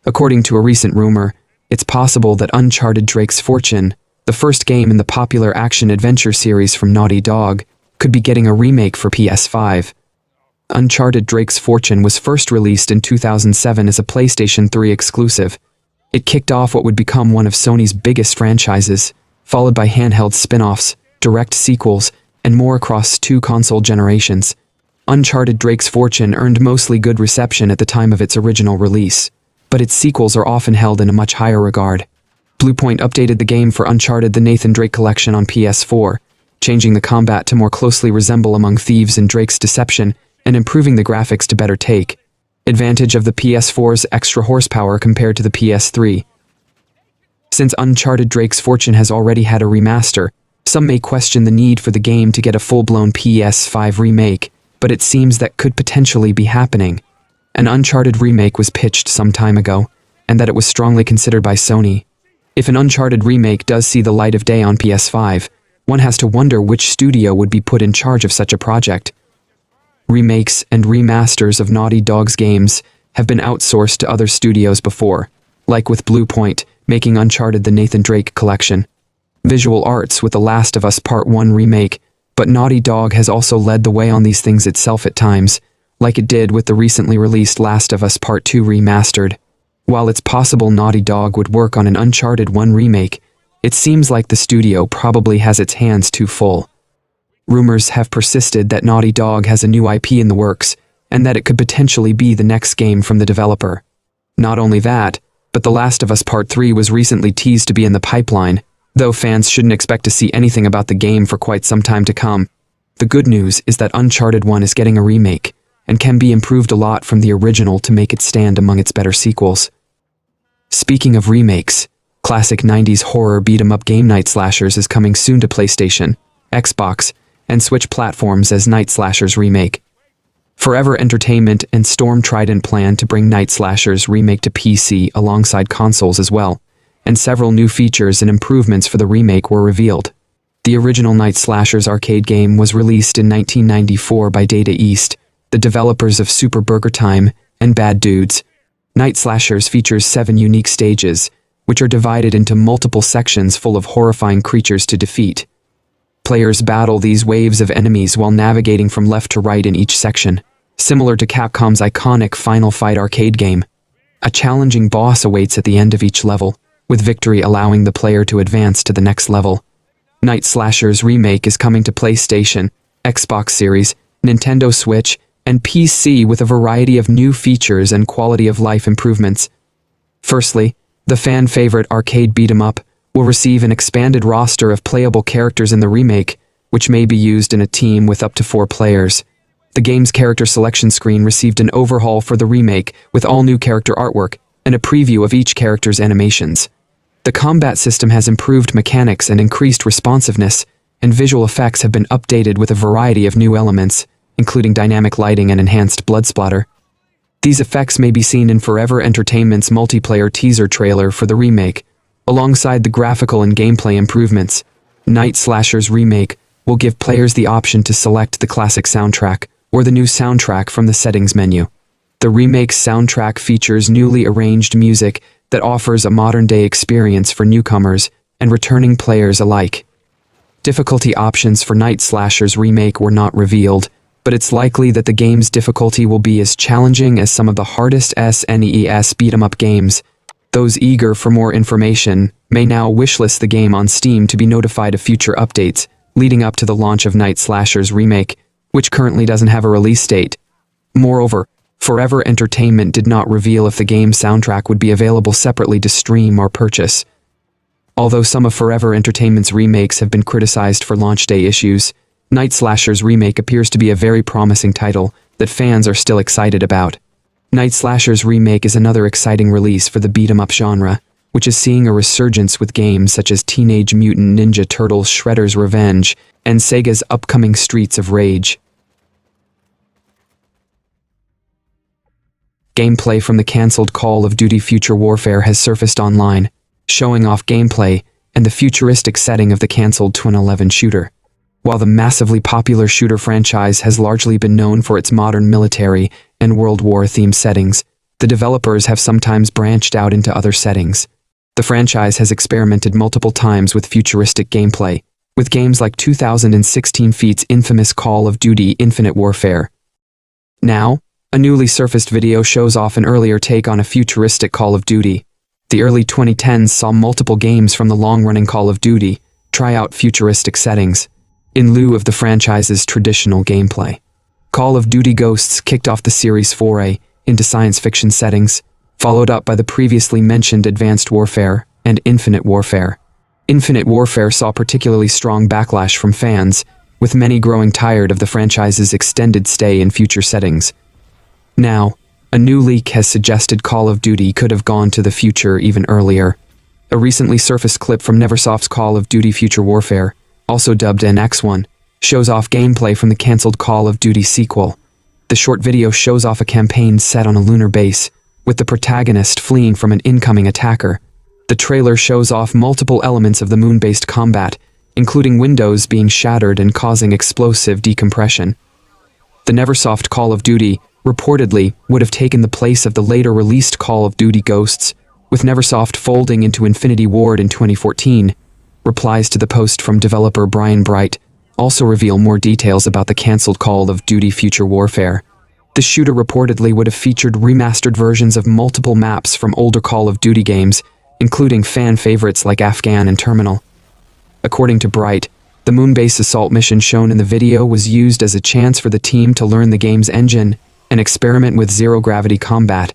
According to a recent rumor, it's possible that Uncharted Drake's Fortune, the first game in the popular action-adventure series from Naughty Dog, could be getting a remake for PS5. Uncharted Drake's Fortune was first released in 2007 as a PlayStation 3 exclusive. It kicked off what would become one of Sony's biggest franchises, followed by handheld spin-offs, direct sequels, and more across 2 console generations. Uncharted Drake's Fortune earned mostly good reception at the time of its original release, but its sequels are often held in a much higher regard. Bluepoint updated the game for Uncharted: The Nathan Drake Collection on PS4, changing the combat to more closely resemble Among Thieves and Drake's Deception, and improving the graphics to better take advantage of the PS4's extra horsepower compared to the PS3. Since Uncharted Drake's Fortune has already had a remaster, some may question the need for the game to get a full-blown PS5 remake, but it seems that could potentially be happening. An Uncharted remake was pitched some time ago, and that it was strongly considered by Sony. If an Uncharted remake does see the light of day on PS5, one has to wonder which studio would be put in charge of such a project. Remakes and remasters of Naughty Dog's games have been outsourced to other studios before, like with Bluepoint making Uncharted: The Nathan Drake Collection. Visual Arts with The Last of Us Part 1 remake, but Naughty Dog has also led the way on these things itself at times, like it did with the recently released Last of Us Part 2 remastered. While it's possible Naughty Dog would work on an Uncharted 1 remake, it seems like the studio probably has its hands too full. Rumors have persisted that Naughty Dog has a new IP in the works, and that it could potentially be the next game from the developer. Not only that, but The Last of Us Part 3 was recently teased to be in the pipeline, though fans shouldn't expect to see anything about the game for quite some time to come. The good news is that Uncharted 1 is getting a remake, and can be improved a lot from the original to make it stand among its better sequels. Speaking of remakes, classic 90s horror beat-em-up game Night Slashers is coming soon to PlayStation, Xbox, and Switch platforms as Night Slashers Remake. Forever Entertainment and Storm Trident plan to bring Night Slashers Remake to PC alongside consoles as well, and several new features and improvements for the remake were revealed. The original Night Slashers arcade game was released in 1994 by Data East, the developers of Super Burger Time and Bad Dudes. Night Slashers features 7 unique stages, which are divided into multiple sections full of horrifying creatures to defeat. Players battle these waves of enemies while navigating from left to right in each section, similar to Capcom's iconic Final Fight arcade game. A challenging boss awaits at the end of each level, with victory allowing the player to advance to the next level. Night Slashers Remake is coming to PlayStation, Xbox Series, Nintendo Switch, and PC with a variety of new features and quality-of-life improvements. Firstly, the fan-favorite arcade beat-em-up will receive an expanded roster of playable characters in the remake, which may be used in a team with up to 4 players. The game's character selection screen received an overhaul for the remake with all new character artwork and a preview of each character's animations. The combat system has improved mechanics and increased responsiveness, and visual effects have been updated with a variety of new elements, including dynamic lighting and enhanced blood splatter. These effects may be seen in Forever Entertainment's multiplayer teaser trailer for the remake. Alongside the graphical and gameplay improvements, Night Slashers Remake will give players the option to select the classic soundtrack or the new soundtrack from the settings menu. The remake's soundtrack features newly arranged music that offers a modern-day experience for newcomers and returning players alike. Difficulty options for Night Slashers Remake were not revealed, but it's likely that the game's difficulty will be as challenging as some of the hardest SNES beat-em-up games. Those eager for more information may now wishlist the game on Steam to be notified of future updates leading up to the launch of Night Slashers Remake, which currently doesn't have a release date. Moreover, Forever Entertainment did not reveal if the game's soundtrack would be available separately to stream or purchase. Although some of Forever Entertainment's remakes have been criticized for launch day issues, Night Slashers Remake appears to be a very promising title that fans are still excited about. Night Slashers Remake is another exciting release for the beat-em-up genre, which is seeing a resurgence with games such as Teenage Mutant Ninja Turtles Shredder's Revenge and Sega's upcoming Streets of Rage. Gameplay from the cancelled Call of Duty Future Warfare has surfaced online, showing off gameplay and the futuristic setting of the cancelled Twin 11 shooter. While the massively popular shooter franchise has largely been known for its modern military and World War-themed settings, The developers have sometimes branched out into other settings. The franchise has experimented multiple times with futuristic gameplay, with games like 2016 Feat's infamous Call of Duty Infinite Warfare. Now, a newly surfaced video shows off an earlier take on a futuristic Call of Duty. The early 2010s saw multiple games from the long-running Call of Duty try out futuristic settings, in lieu of the franchise's traditional gameplay. Call of Duty Ghosts kicked off the series' foray into science fiction settings, followed up by the previously mentioned Advanced Warfare and Infinite Warfare. Infinite Warfare saw particularly strong backlash from fans, with many growing tired of the franchise's extended stay in future settings. Now, a new leak has suggested Call of Duty could have gone to the future even earlier. A recently surfaced clip from Neversoft's Call of Duty Future Warfare, also dubbed NX1, shows off gameplay from the cancelled Call of Duty sequel. The short video shows off a campaign set on a lunar base, with the protagonist fleeing from an incoming attacker. The trailer shows off multiple elements of the moon-based combat, including windows being shattered and causing explosive decompression. The Neversoft Call of Duty reportedly would have taken the place of the later released Call of Duty Ghosts, with Neversoft folding into Infinity Ward in 2014. Replies to the post from developer Brian Bright also reveal more details about the cancelled Call of Duty Future Warfare. The shooter reportedly would have featured remastered versions of multiple maps from older Call of Duty games, including fan favorites like Afghan and Terminal. According to Bright, the moon-based assault mission shown in the video was used as a chance for the team to learn the game's engine and experiment with zero-gravity combat.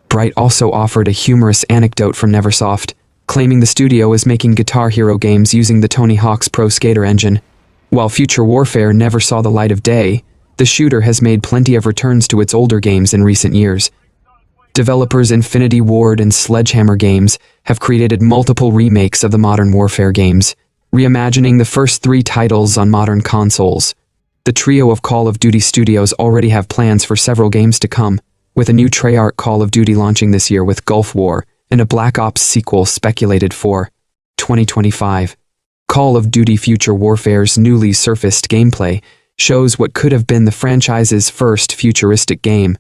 Bright also offered a humorous anecdote from Neversoft, claiming the studio is making Guitar Hero games using the Tony Hawk's Pro Skater engine. While Future Warfare never saw the light of day, the shooter has made plenty of returns to its older games in recent years. Developers Infinity Ward and Sledgehammer Games have created multiple remakes of the Modern Warfare games, reimagining the first 3 titles on modern consoles. The trio of Call of Duty studios already have plans for several games to come, with a new Treyarch Call of Duty launching this year with Gulf War and a Black Ops sequel speculated for 2025. Call of Duty Future Warfare's newly surfaced gameplay shows what could have been the franchise's first futuristic game.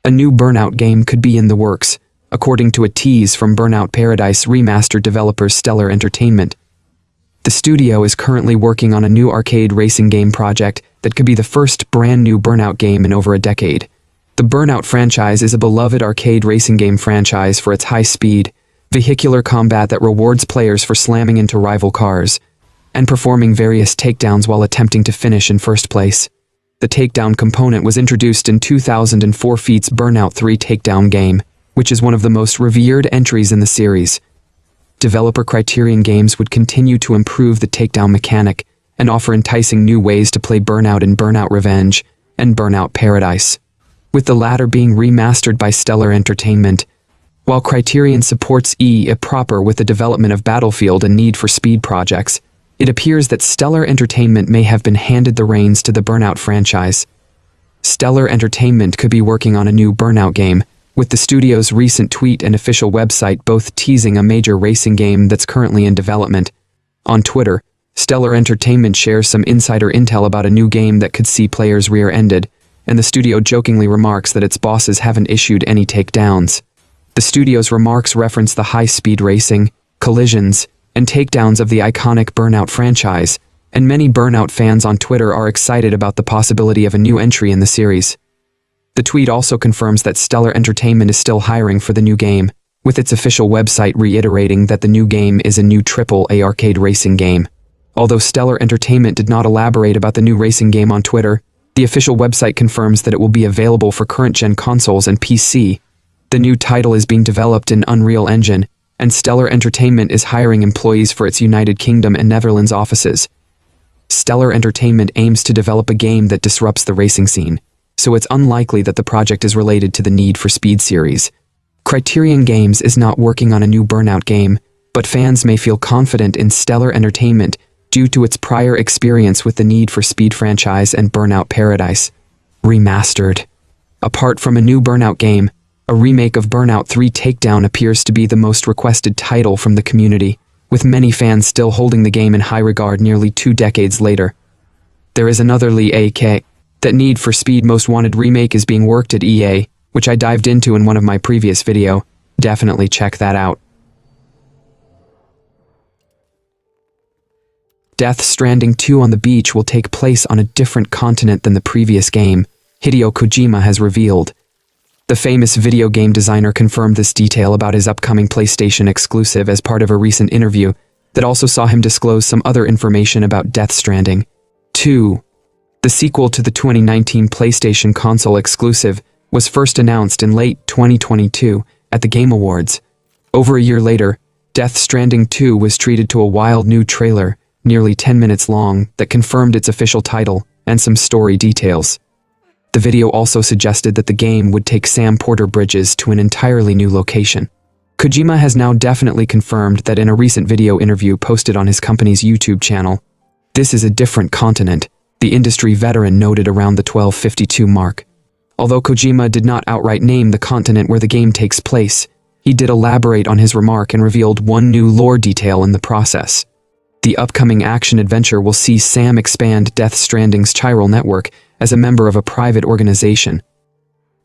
A new Burnout game could be in the works, according to a tease from Burnout Paradise remastered developer Stellar Entertainment. The studio is currently working on a new arcade racing game project that could be the first brand new Burnout game in over a decade. The Burnout franchise is a beloved arcade racing game franchise for its high-speed, vehicular combat that rewards players for slamming into rival cars and performing various takedowns while attempting to finish in first place. The takedown component was introduced in 2004 Feat's Burnout 3 takedown game, which is one of the most revered entries in the series. Developer Criterion Games would continue to improve the takedown mechanic and offer enticing new ways to play Burnout in Burnout Revenge and Burnout Paradise, with the latter being remastered by Stellar Entertainment. While Criterion supports EA proper with the development of Battlefield and Need for Speed projects, it appears that Stellar Entertainment may have been handed the reins to the Burnout franchise. Stellar Entertainment could be working on a new Burnout game, with the studio's recent tweet and official website both teasing a major racing game that's currently in development. On Twitter, Stellar Entertainment shares some insider intel about a new game that could see players rear-ended, and the studio jokingly remarks that its bosses haven't issued any takedowns. The studio's remarks reference the high-speed racing, collisions, and takedowns of the iconic Burnout franchise, and many Burnout fans on Twitter are excited about the possibility of a new entry in the series. The tweet also confirms that Stellar Entertainment is still hiring for the new game, with its official website reiterating that the new game is a new AAA arcade racing game. Although Stellar Entertainment did not elaborate about the new racing game on Twitter, the official website confirms that it will be available for current-gen consoles and PC. The new title is being developed in Unreal Engine, and Stellar Entertainment is hiring employees for its United Kingdom and Netherlands offices. Stellar Entertainment aims to develop a game that disrupts the racing scene, so it's unlikely that the project is related to the Need for Speed series. Criterion Games is not working on a new Burnout game, but fans may feel confident in Stellar Entertainment due to its prior experience with the Need for Speed franchise and Burnout Paradise. Remastered. Apart from a new Burnout game, a remake of Burnout 3 Takedown appears to be the most requested title from the community, with many fans still holding the game in high regard nearly 2 decades later. There is another leak That Need for Speed Most Wanted remake is being worked at EA, which I dived into in one of my previous video. Definitely check that out. Death Stranding 2 on the beach will take place on a different continent than the previous game, Hideo Kojima has revealed. The famous video game designer confirmed this detail about his upcoming PlayStation exclusive as part of a recent interview that also saw him disclose some other information about Death Stranding 2. The sequel to the 2019 PlayStation console exclusive was first announced in late 2022 at the Game Awards. Over a year later, Death Stranding 2 was treated to a wild new trailer, nearly 10 minutes long, that confirmed its official title and some story details. The video also suggested that the game would take Sam Porter Bridges to an entirely new location. Kojima has now definitely confirmed that in a recent video interview posted on his company's YouTube channel. This is a different continent, the industry veteran noted around the 12:52 mark. Although Kojima did not outright name the continent where the game takes place, he did elaborate on his remark and revealed one new lore detail in the process. The upcoming action-adventure will see Sam expand Death Stranding's chiral network as a member of a private organization.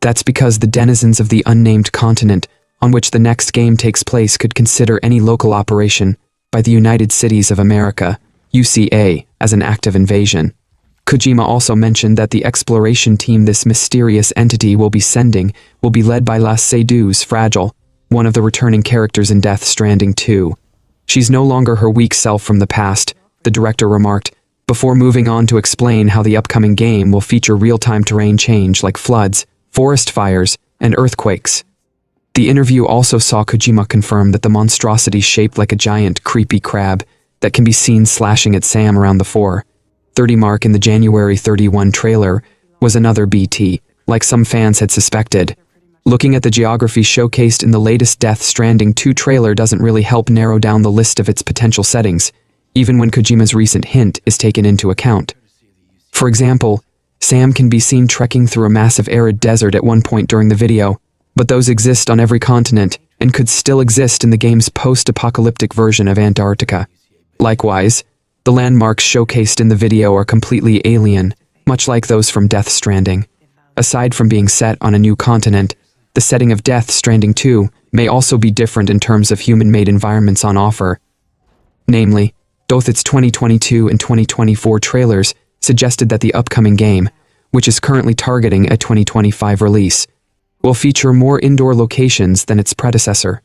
That's because the denizens of the unnamed continent on which the next game takes place could consider any local operation by the United Cities of America, UCA, as an act of invasion. Kojima also mentioned that the exploration team this mysterious entity will be sending will be led by La Sedu's Fragile, one of the returning characters in Death Stranding 2. She's no longer her weak self from the past, the director remarked, before moving on to explain how the upcoming game will feature real-time terrain change like floods, forest fires, and earthquakes. The interview also saw Kojima confirm that the monstrosity shaped like a giant, creepy crab that can be seen slashing at Sam around the 4:30 mark in the January 31 trailer was another BT, like some fans had suspected. Looking at the geography showcased in the latest Death Stranding 2 trailer doesn't really help narrow down the list of its potential settings, even when Kojima's recent hint is taken into account. For example, Sam can be seen trekking through a massive arid desert at one point during the video, but those exist on every continent and could still exist in the game's post-apocalyptic version of Antarctica. Likewise, the landmarks showcased in the video are completely alien, much like those from Death Stranding. Aside from being set on a new continent, the setting of Death Stranding 2 may also be different in terms of human-made environments on offer. Namely, both its 2022 and 2024 trailers suggested that the upcoming game, which is currently targeting a 2025 release, will feature more indoor locations than its predecessor.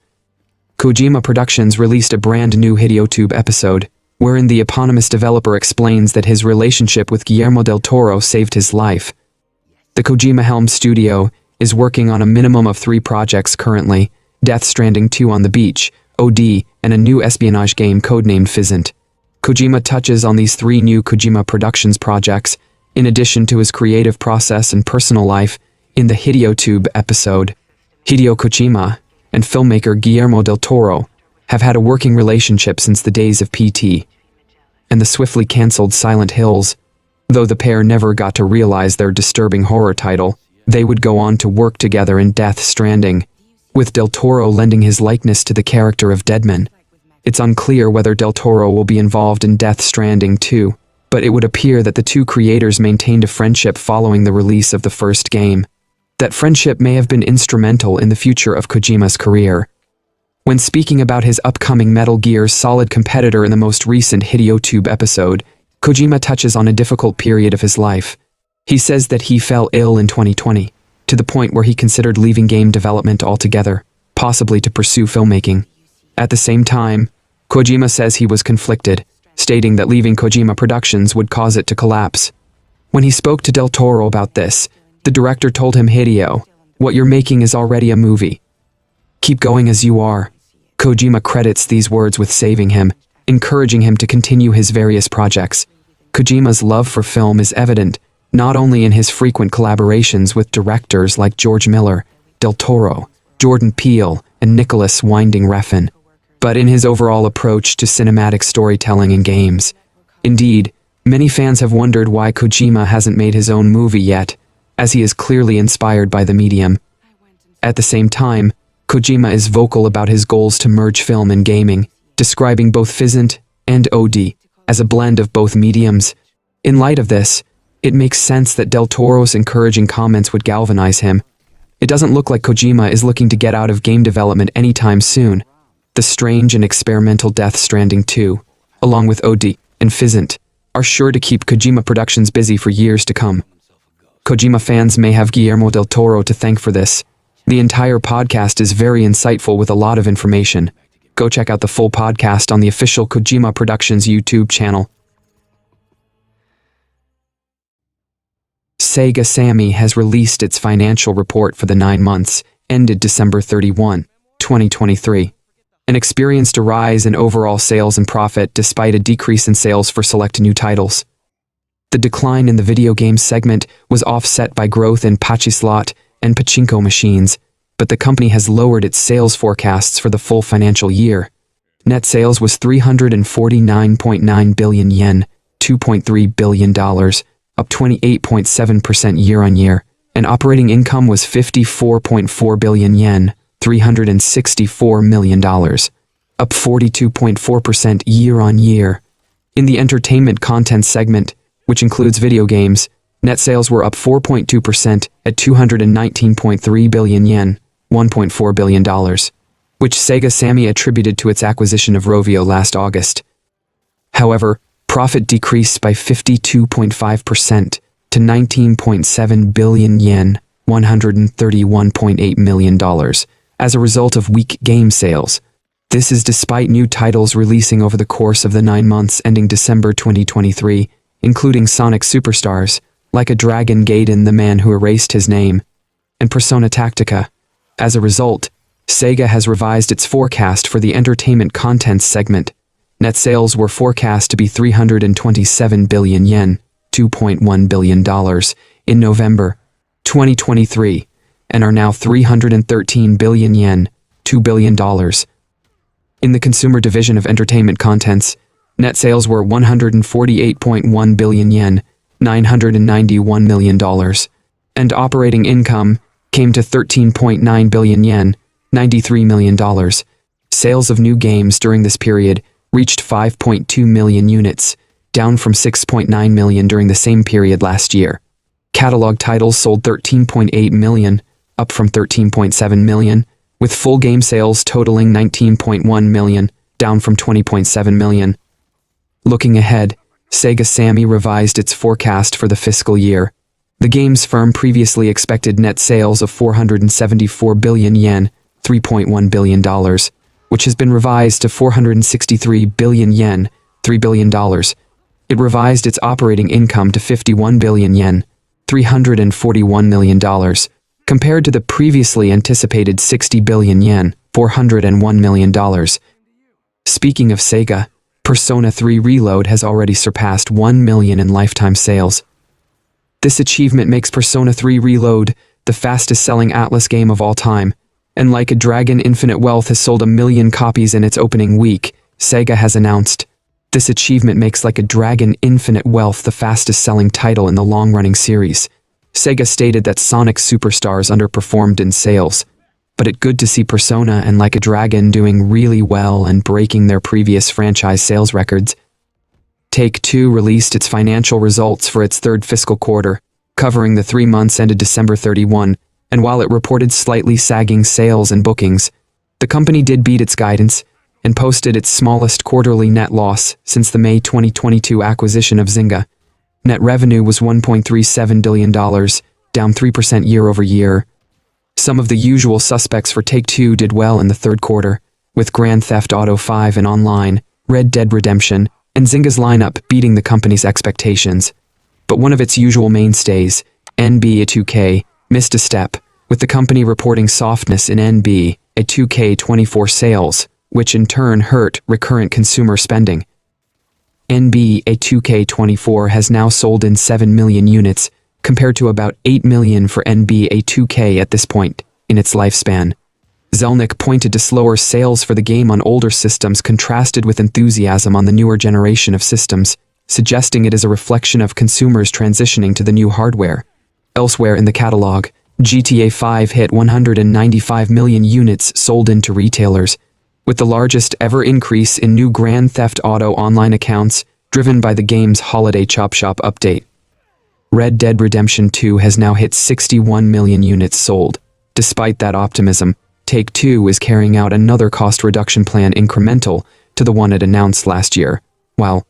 Kojima Productions released a brand new HideoTube episode, wherein the eponymous developer explains that his relationship with Guillermo del Toro saved his life. The Kojima Helm Studio is working on a minimum of 3 projects currently: Death Stranding 2 on the beach, OD, and a new espionage game codenamed Fizzant. Kojima touches on these 3 new Kojima Productions projects, in addition to his creative process and personal life, in the HideoTube episode. Hideo Kojima and filmmaker Guillermo del Toro have had a working relationship since the days of PT and the swiftly cancelled Silent Hills. Though the pair never got to realize their disturbing horror title, they would go on to work together in Death Stranding, with del Toro lending his likeness to the character of Deadman. It's unclear whether del Toro will be involved in Death Stranding 2, but it would appear that the 2 creators maintained a friendship following the release of the first game. That friendship may have been instrumental in the future of Kojima's career. When speaking about his upcoming Metal Gear Solid competitor in the most recent HideoTube episode, Kojima touches on a difficult period of his life. He says that he fell ill in 2020, to the point where he considered leaving game development altogether, possibly to pursue filmmaking. At the same time, Kojima says he was conflicted, stating that leaving Kojima Productions would cause it to collapse. When he spoke to del Toro about this, the director told him, "Hideo, what you're making is already a movie. Keep going as you are." Kojima credits these words with saving him, encouraging him to continue his various projects. Kojima's love for film is evident, not only in his frequent collaborations with directors like George Miller, del Toro, Jordan Peele, and Nicholas Winding Refn, but in his overall approach to cinematic storytelling in games. Indeed, many fans have wondered why Kojima hasn't made his own movie yet, as he is clearly inspired by the medium. At the same time, Kojima is vocal about his goals to merge film and gaming, describing both Fizzant and OD as a blend of both mediums. In light of this, It makes sense that Del Toro's encouraging comments would galvanize him. It doesn't look like Kojima is looking to get out of game development anytime soon. The strange and experimental Death Stranding 2, along with OD and Fizzant, are sure to keep Kojima Productions busy for years to come. Kojima fans may have Guillermo del Toro to thank for this. The entire podcast is very insightful with a lot of information. Go check out the full podcast on the official Kojima Productions YouTube channel. Sega Sammy has released its financial report for the 9 months, ended December 31, 2023, and experienced a rise in overall sales and profit despite a decrease in sales for select new titles. The decline in the video game segment was offset by growth in Pachislot and Pachinko machines, but the company has lowered its sales forecasts for the full financial year. Net sales was 349.9 billion yen, $2.3 billion, up 28.7% year-on-year, and operating income was 54.4 billion yen, $364 million, up 42.4% year-on-year. In the entertainment content segment, which includes video games, net sales were up 4.2% at 219.3 billion yen, $1.4 billion, which Sega Sammy attributed to its acquisition of Rovio last August. However, profit decreased by 52.5% to 19.7 billion yen, $131.8 million, as a result of weak game sales. This is despite new titles releasing over the course of the 9 months ending December 2023, including Sonic Superstars, Like a Dragon Gaiden the Man Who Erased His Name, and Persona Tactica. As a result, Sega has revised its forecast for the entertainment contents segment. Net sales were forecast to be 327 billion yen, $2.1 billion, in November 2023, and are now 313 billion yen, $2 billion. In the consumer division of entertainment contents, net sales were 148.1 billion yen, $991 million, and operating income came to 13.9 billion yen, $93 million. Sales of new games during this period reached 5.2 million units, down from 6.9 million during the same period last year. Catalog titles sold 13.8 million, up from 13.7 million, with full game sales totaling 19.1 million, down from 20.7 million. Looking ahead, Sega Sammy revised its forecast for the fiscal year. The games firm previously expected net sales of 474 billion yen, $3.1 billion, which has been revised to 463 billion yen, $3 billion. It revised its operating income to 51 billion yen, $341 million, compared to the previously anticipated 60 billion yen, $401 million. Speaking of Sega, Persona 3 Reload has already surpassed 1 million in lifetime sales. This achievement makes Persona 3 Reload the fastest-selling Atlus game of all time, and Like a Dragon Infinite Wealth has sold 1 million copies in its opening week, Sega has announced. This achievement makes Like a Dragon Infinite Wealth the fastest-selling title in the long-running series. Sega stated that Sonic Superstars underperformed in sales, but it's good to see Persona and Like a Dragon doing really well and breaking their previous franchise sales records. Take-Two released its financial results for its third fiscal quarter, covering the 3 months ended December 31, and while it reported slightly sagging sales and bookings, the company did beat its guidance and posted its smallest quarterly net loss since the May 2022 acquisition of Zynga. Net revenue was $1.37 billion, down 3% year-over-year. Some of the usual suspects for Take-Two did well in the third quarter, with Grand Theft Auto 5 and Online, Red Dead Redemption, and Zynga's lineup beating the company's expectations. But one of its usual mainstays, NBA 2K, missed a step, with the company reporting softness in NBA 2K24 sales, which in turn hurt recurrent consumer spending. NBA 2K24 has now sold in 7 million units, compared to about 8 million for NBA 2K at this point in its lifespan. Zelnick pointed to slower sales for the game on older systems contrasted with enthusiasm on the newer generation of systems, suggesting it is a reflection of consumers transitioning to the new hardware. Elsewhere in the catalog, GTA 5 hit 195 million units sold into retailers, with the largest ever increase in new Grand Theft Auto Online accounts driven by the game's Holiday Chop Shop update. Red Dead Redemption 2 has now hit 61 million units sold. Despite that optimism, Take-Two is carrying out another cost reduction plan incremental to the one it announced last year. While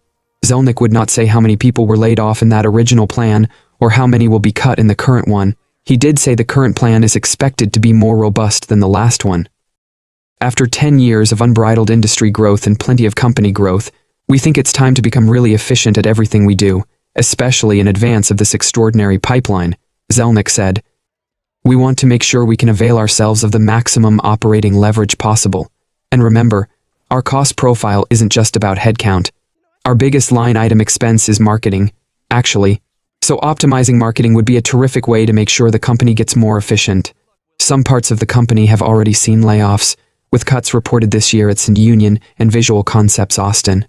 Zelnick would not say how many people were laid off in that original plan or how many will be cut in the current one, he did say the current plan is expected to be more robust than the last one. After 10 years of unbridled industry growth and plenty of company growth, we think it's time to become really efficient at everything we do, especially in advance of this extraordinary pipeline, Zelnick said. We want to make sure we can avail ourselves of the maximum operating leverage possible. And remember, our cost profile isn't just about headcount. Our biggest line item expense is marketing, actually. So optimizing marketing would be a terrific way to make sure the company gets more efficient. Some parts of the company have already seen layoffs, with cuts reported this year at St. Union and Visual Concepts Austin.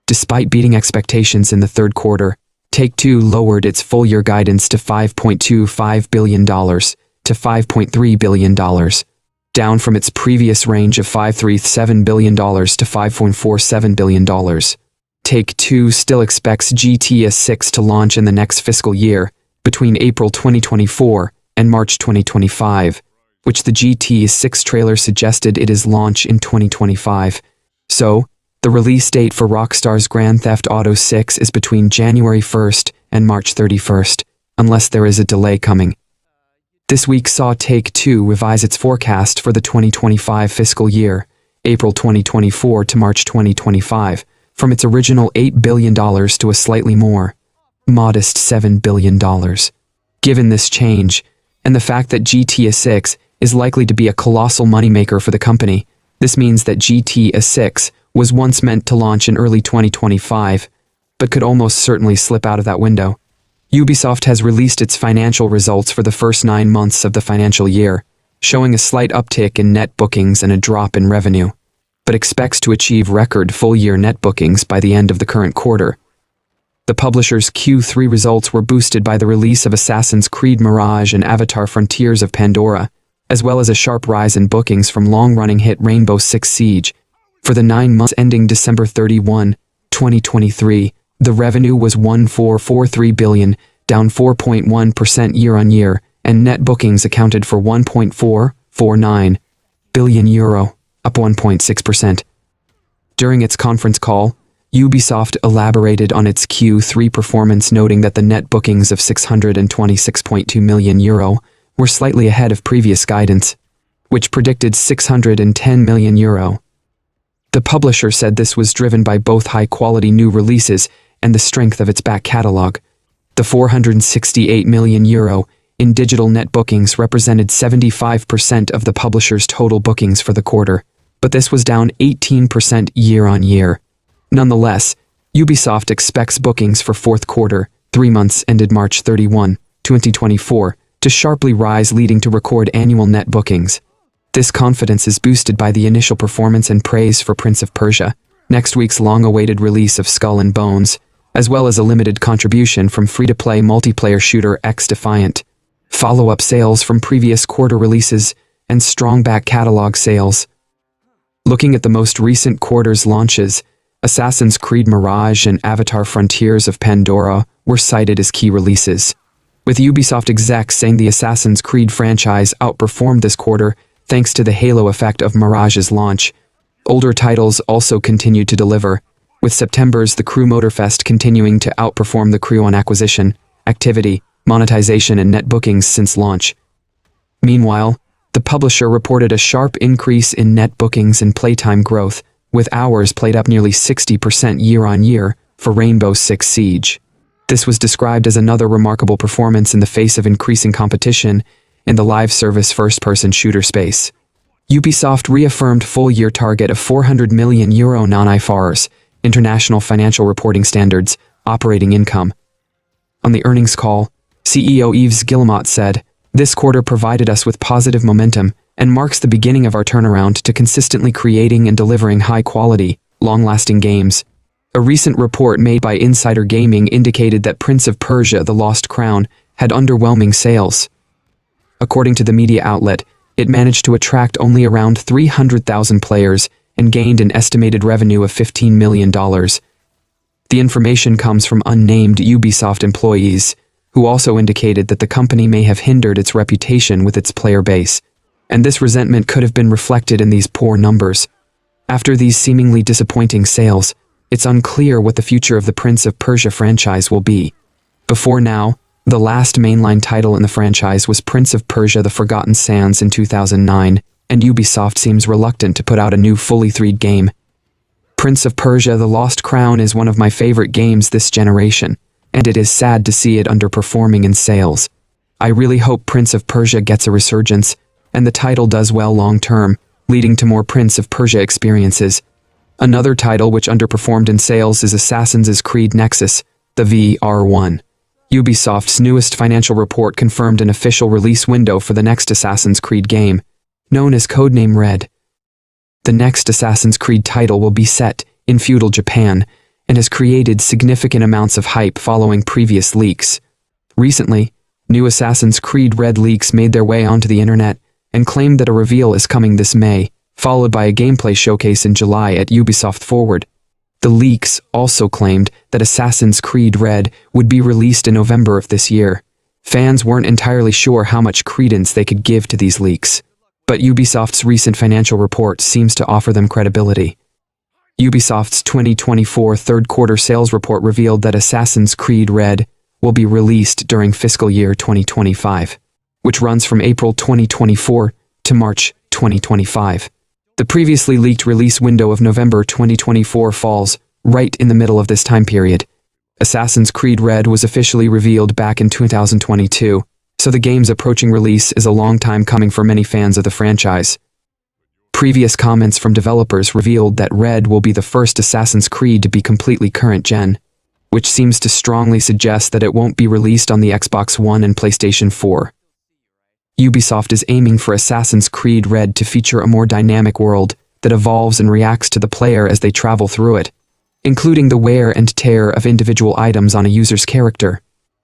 Despite beating expectations in the third quarter, Take-Two lowered its full-year guidance to $5.25 billion to $5.3 billion, down from its previous range of $5.37 billion to $5.47 billion. Take-Two still expects GTA 6 to launch in the next fiscal year, between April 2024 and March 2025, which the GTA 6 trailer suggested it is launch in 2025. So, the release date for Rockstar's Grand Theft Auto 6 is between January 1st and March 31st, unless there is a delay coming. This week saw Take-Two revise its forecast for the 2025 fiscal year, April 2024 to March 2025, from its original $8 billion to a slightly more modest $7 billion. Given this change, and the fact that GTA 6 is likely to be a colossal moneymaker for the company, this means that GTA 6 was once meant to launch in early 2025, but could almost certainly slip out of that window. Ubisoft has released its financial results for the first 9 months of the financial year, showing a slight uptick in net bookings and a drop in revenue, but expects to achieve record full-year net bookings by the end of the current quarter. The publisher's Q3 results were boosted by the release of Assassin's Creed Mirage and Avatar Frontiers of Pandora, as well as a sharp rise in bookings from long-running hit Rainbow Six Siege. For the 9 months ending December 31, 2023, the revenue was $1.443 billion, down 4.1% year-on-year, and net bookings accounted for €1.449 billion, up 1.6%. During its conference call, Ubisoft elaborated on its Q3 performance, noting that the net bookings of €626.2 million were slightly ahead of previous guidance, which predicted €610 million. The publisher said this was driven by both high-quality new releases and the strength of its back catalog. The €468 million in digital net bookings represented 75% of the publisher's total bookings for the quarter, but this was down 18% year-on-year. Nonetheless, Ubisoft expects bookings for fourth quarter, 3 months ended March 31, 2024, to sharply rise, leading to record annual net bookings. This confidence is boosted by the initial performance and praise for Prince of Persia, next week's long-awaited release of Skull and Bones, as well as a limited contribution from free-to-play multiplayer shooter X-Defiant, follow-up sales from previous quarter releases, and strong back catalog sales. Looking at the most recent quarter's launches, Assassin's Creed Mirage and Avatar Frontiers of Pandora were cited as key releases, with Ubisoft execs saying the Assassin's Creed franchise outperformed this quarter thanks to the halo effect of Mirage's launch. Older titles also continued to deliver, with September's The Crew Motorfest continuing to outperform the Crew on acquisition, activity, monetization, and net bookings since launch. Meanwhile, the publisher reported a sharp increase in net bookings and playtime growth, with hours played up nearly 60% year-on-year for Rainbow Six Siege. This was described as another remarkable performance in the face of increasing competition in the live service first-person shooter space. Ubisoft reaffirmed full-year target of €400 million non-IFRS, International Financial Reporting Standards, operating income. On the earnings call, CEO Yves Guillemot said, "This quarter provided us with positive momentum and marks the beginning of our turnaround to consistently creating and delivering high-quality, long-lasting games." A recent report made by Insider Gaming indicated that Prince of Persia: The Lost Crown had underwhelming sales. According to the media outlet, it managed to attract only around 300,000 players and gained an estimated revenue of $15 million. The information comes from unnamed Ubisoft employees, who also indicated that the company may have hindered its reputation with its player base, and this resentment could have been reflected in these poor numbers. After these seemingly disappointing sales, it's unclear what the future of the Prince of Persia franchise will be. Before now, the last mainline title in the franchise was Prince of Persia: The Forgotten Sands in 2009, and Ubisoft seems reluctant to put out a new fully 3D game. Prince of Persia: The Lost Crown is one of my favorite games this generation, and it is sad to see it underperforming in sales. I really hope Prince of Persia gets a resurgence, and the title does well long-term, leading to more Prince of Persia experiences. Another title which underperformed in sales is Assassin's Creed Nexus, the VR1. Ubisoft's newest financial report confirmed an official release window for the next Assassin's Creed game, known as Codename Red. The next Assassin's Creed title will be set in feudal Japan and has created significant amounts of hype following previous leaks. Recently, new Assassin's Creed Red leaks made their way onto the internet and claimed that a reveal is coming this May, followed by a gameplay showcase in July at Ubisoft Forward. The leaks also claimed that Assassin's Creed Red would be released in November of this year. Fans weren't entirely sure how much credence they could give to these leaks, but Ubisoft's recent financial report seems to offer them credibility. Ubisoft's 2024 third-quarter sales report revealed that Assassin's Creed Red will be released during fiscal year 2025, which runs from April 2024 to March 2025. The previously leaked release window of November 2024 falls right in the middle of this time period. Assassin's Creed Red was officially revealed back in 2022, so the game's approaching release is a long time coming for many fans of the franchise. Previous comments from developers revealed that Red will be the first Assassin's Creed to be completely current-gen, which seems to strongly suggest that it won't be released on the Xbox One and PlayStation 4. Ubisoft is aiming for Assassin's Creed Red to feature a more dynamic world that evolves and reacts to the player as they travel through it, including the wear and tear of individual items on a user's character.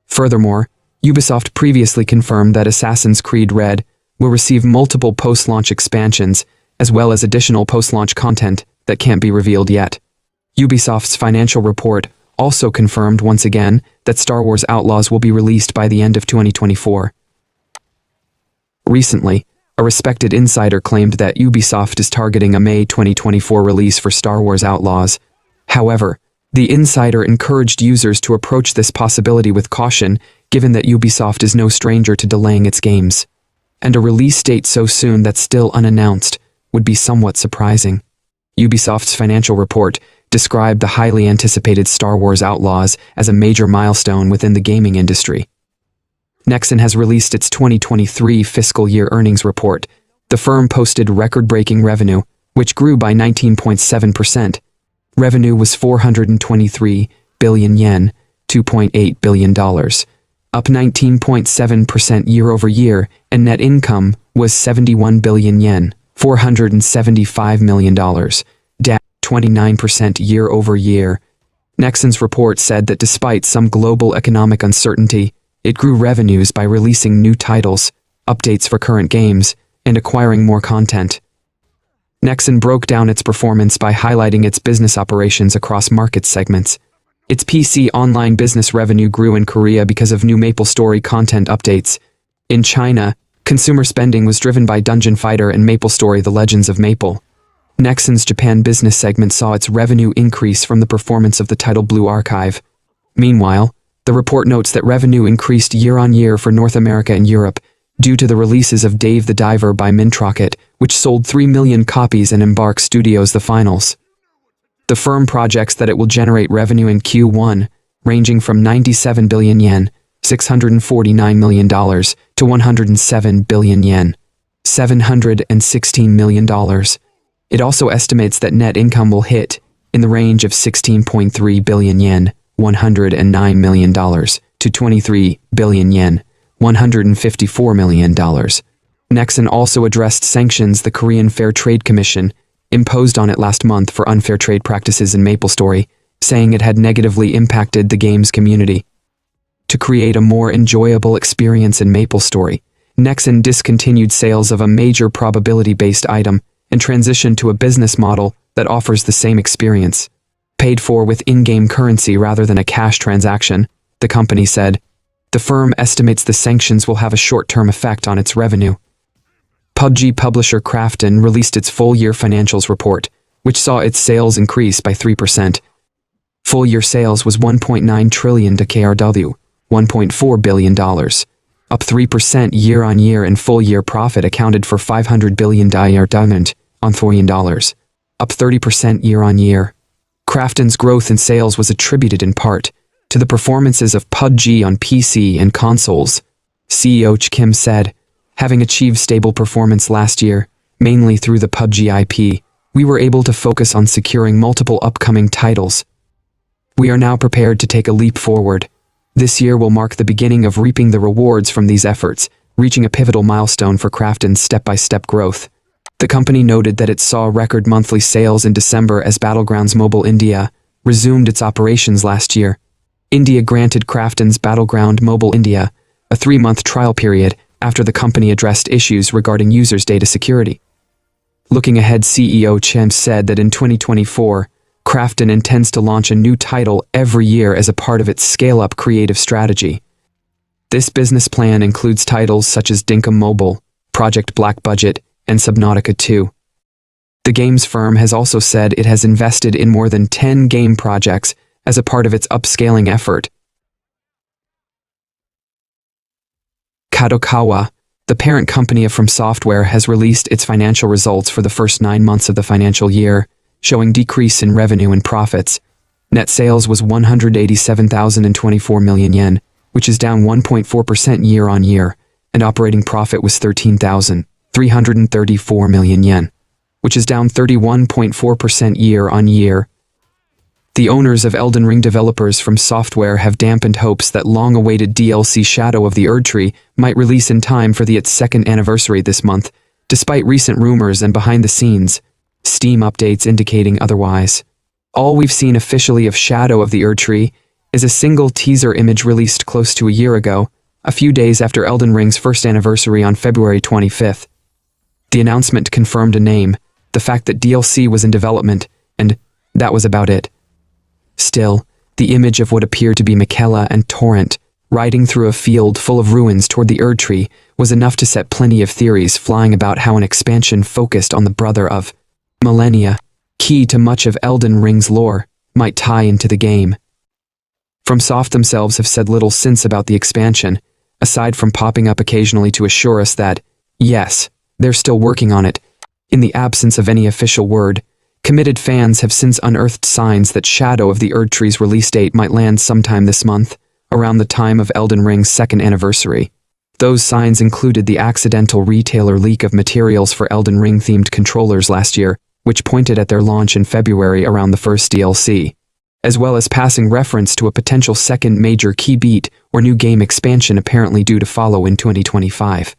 Furthermore, Ubisoft previously confirmed that Assassin's Creed Red will receive multiple post-launch expansions, as well as additional post-launch content that can't be revealed yet. Ubisoft's financial report also confirmed once again that Star Wars Outlaws will be released by the end of 2024. Recently, a respected insider claimed that Ubisoft is targeting a May 2024 release for Star Wars Outlaws. However, the insider encouraged users to approach this possibility with caution, given that Ubisoft is no stranger to delaying its games. And a release date so soon that's still unannounced would be somewhat surprising. Ubisoft's financial report described the highly anticipated Star Wars Outlaws as a major milestone within the gaming industry. Nexon has released its 2023 fiscal year earnings report. The firm posted record-breaking revenue, which grew by 19.7%. Revenue was 423 billion yen, $2.8 billion, up 19.7% year-over-year, and net income was 71 billion yen, $475 million, down 29% year-over-year. Nexon's report said that despite some global economic uncertainty, it grew revenues by releasing new titles, updates for current games, and acquiring more content. Nexon broke down its performance by highlighting its business operations across market segments. Its PC online business revenue grew in Korea because of new MapleStory content updates. In China, consumer spending was driven by Dungeon Fighter and MapleStory: The Legends of Maple. Nexon's Japan business segment saw its revenue increase from the performance of the title Blue Archive. Meanwhile, the report notes that revenue increased year-on-year for North America and Europe due to the releases of Dave the Diver by Mintrocket, which sold 3 million copies, and Embark Studios' The Finals. The firm projects that it will generate revenue in Q1 ranging from 97 billion yen, $649 million, to 107 billion yen, $716 million. It also estimates that net income will hit in the range of 16.3 billion yen, $109 million, to 23 billion yen, $154 million. Nexon also addressed sanctions the Korean Fair Trade Commission imposed on it last month for unfair trade practices in MapleStory, saying it had negatively impacted the game's community. To create a more enjoyable experience in MapleStory, Nexon discontinued sales of a major probability-based item and transitioned to a business model that offers the same experience. Paid for with in-game currency rather than a cash transaction, the company said. The firm estimates the sanctions will have a short-term effect on its revenue. PUBG publisher Krafton released its full-year financials report, which saw its sales increase by 3%. Full-year sales was 1.9 trillion to KRW, $1.4 billion, up 3% year-on-year, and full-year profit accounted for 500 billion diamond on $4 up 30% year-on-year. Krafton's growth in sales was attributed in part to the performances of PUBG on PC and consoles. CEO Kim said, "Having achieved stable performance last year, mainly through the PUBG IP, we were able to focus on securing multiple upcoming titles. We are now prepared to take a leap forward. This year will mark the beginning of reaping the rewards from these efforts, reaching a pivotal milestone for Krafton's step-by-step growth." The company noted that it saw record monthly sales in December as Battlegrounds Mobile India resumed its operations last year. India granted Krafton's Battleground Mobile India a 3-month trial period after the company addressed issues regarding users' data security. Looking ahead, CEO Chen said that in 2024, Krafton intends to launch a new title every year as a part of its scale-up creative strategy. This business plan includes titles such as Dinkum Mobile, Project Black Budget, and Subnautica 2. The games firm has also said it has invested in more than 10 game projects as a part of its upscaling effort. Kadokawa, the parent company of From Software, has released its financial results for the first 9 months of the financial year, showing decrease in revenue and profits. Net sales was 187,024 million yen, which is down 1.4% year-on-year, and operating profit was 13,334 million yen, which is down 31.4% year-on-year. The owners of Elden Ring developers From Software have dampened hopes that long-awaited DLC Shadow of the Erdtree might release in time for its second anniversary this month, despite recent rumors and behind-the-scenes Steam updates indicating otherwise. All we've seen officially of Shadow of the Erdtree is a single teaser image released close to a year ago, a few days after Elden Ring's first anniversary on February 25th. The announcement confirmed a name, the fact that DLC was in development, and that was about it. Still, the image of what appeared to be Michaela and Torrent riding through a field full of ruins toward the Erdtree was enough to set plenty of theories flying about how an expansion focused on the brother of Millennia, key to much of Elden Ring's lore, might tie into the game. FromSoft themselves have said little since about the expansion, aside from popping up occasionally to assure us that, yes, they're still working on it. In the absence of any official word, committed fans have since unearthed signs that Shadow of the Erdtree's release date might land sometime this month, around the time of Elden Ring's second anniversary. Those signs included the accidental retailer leak of materials for Elden Ring-themed controllers last year, which pointed at their launch in February around the first DLC, as well as passing reference to a potential second major key beat or new game expansion apparently due to follow in 2025.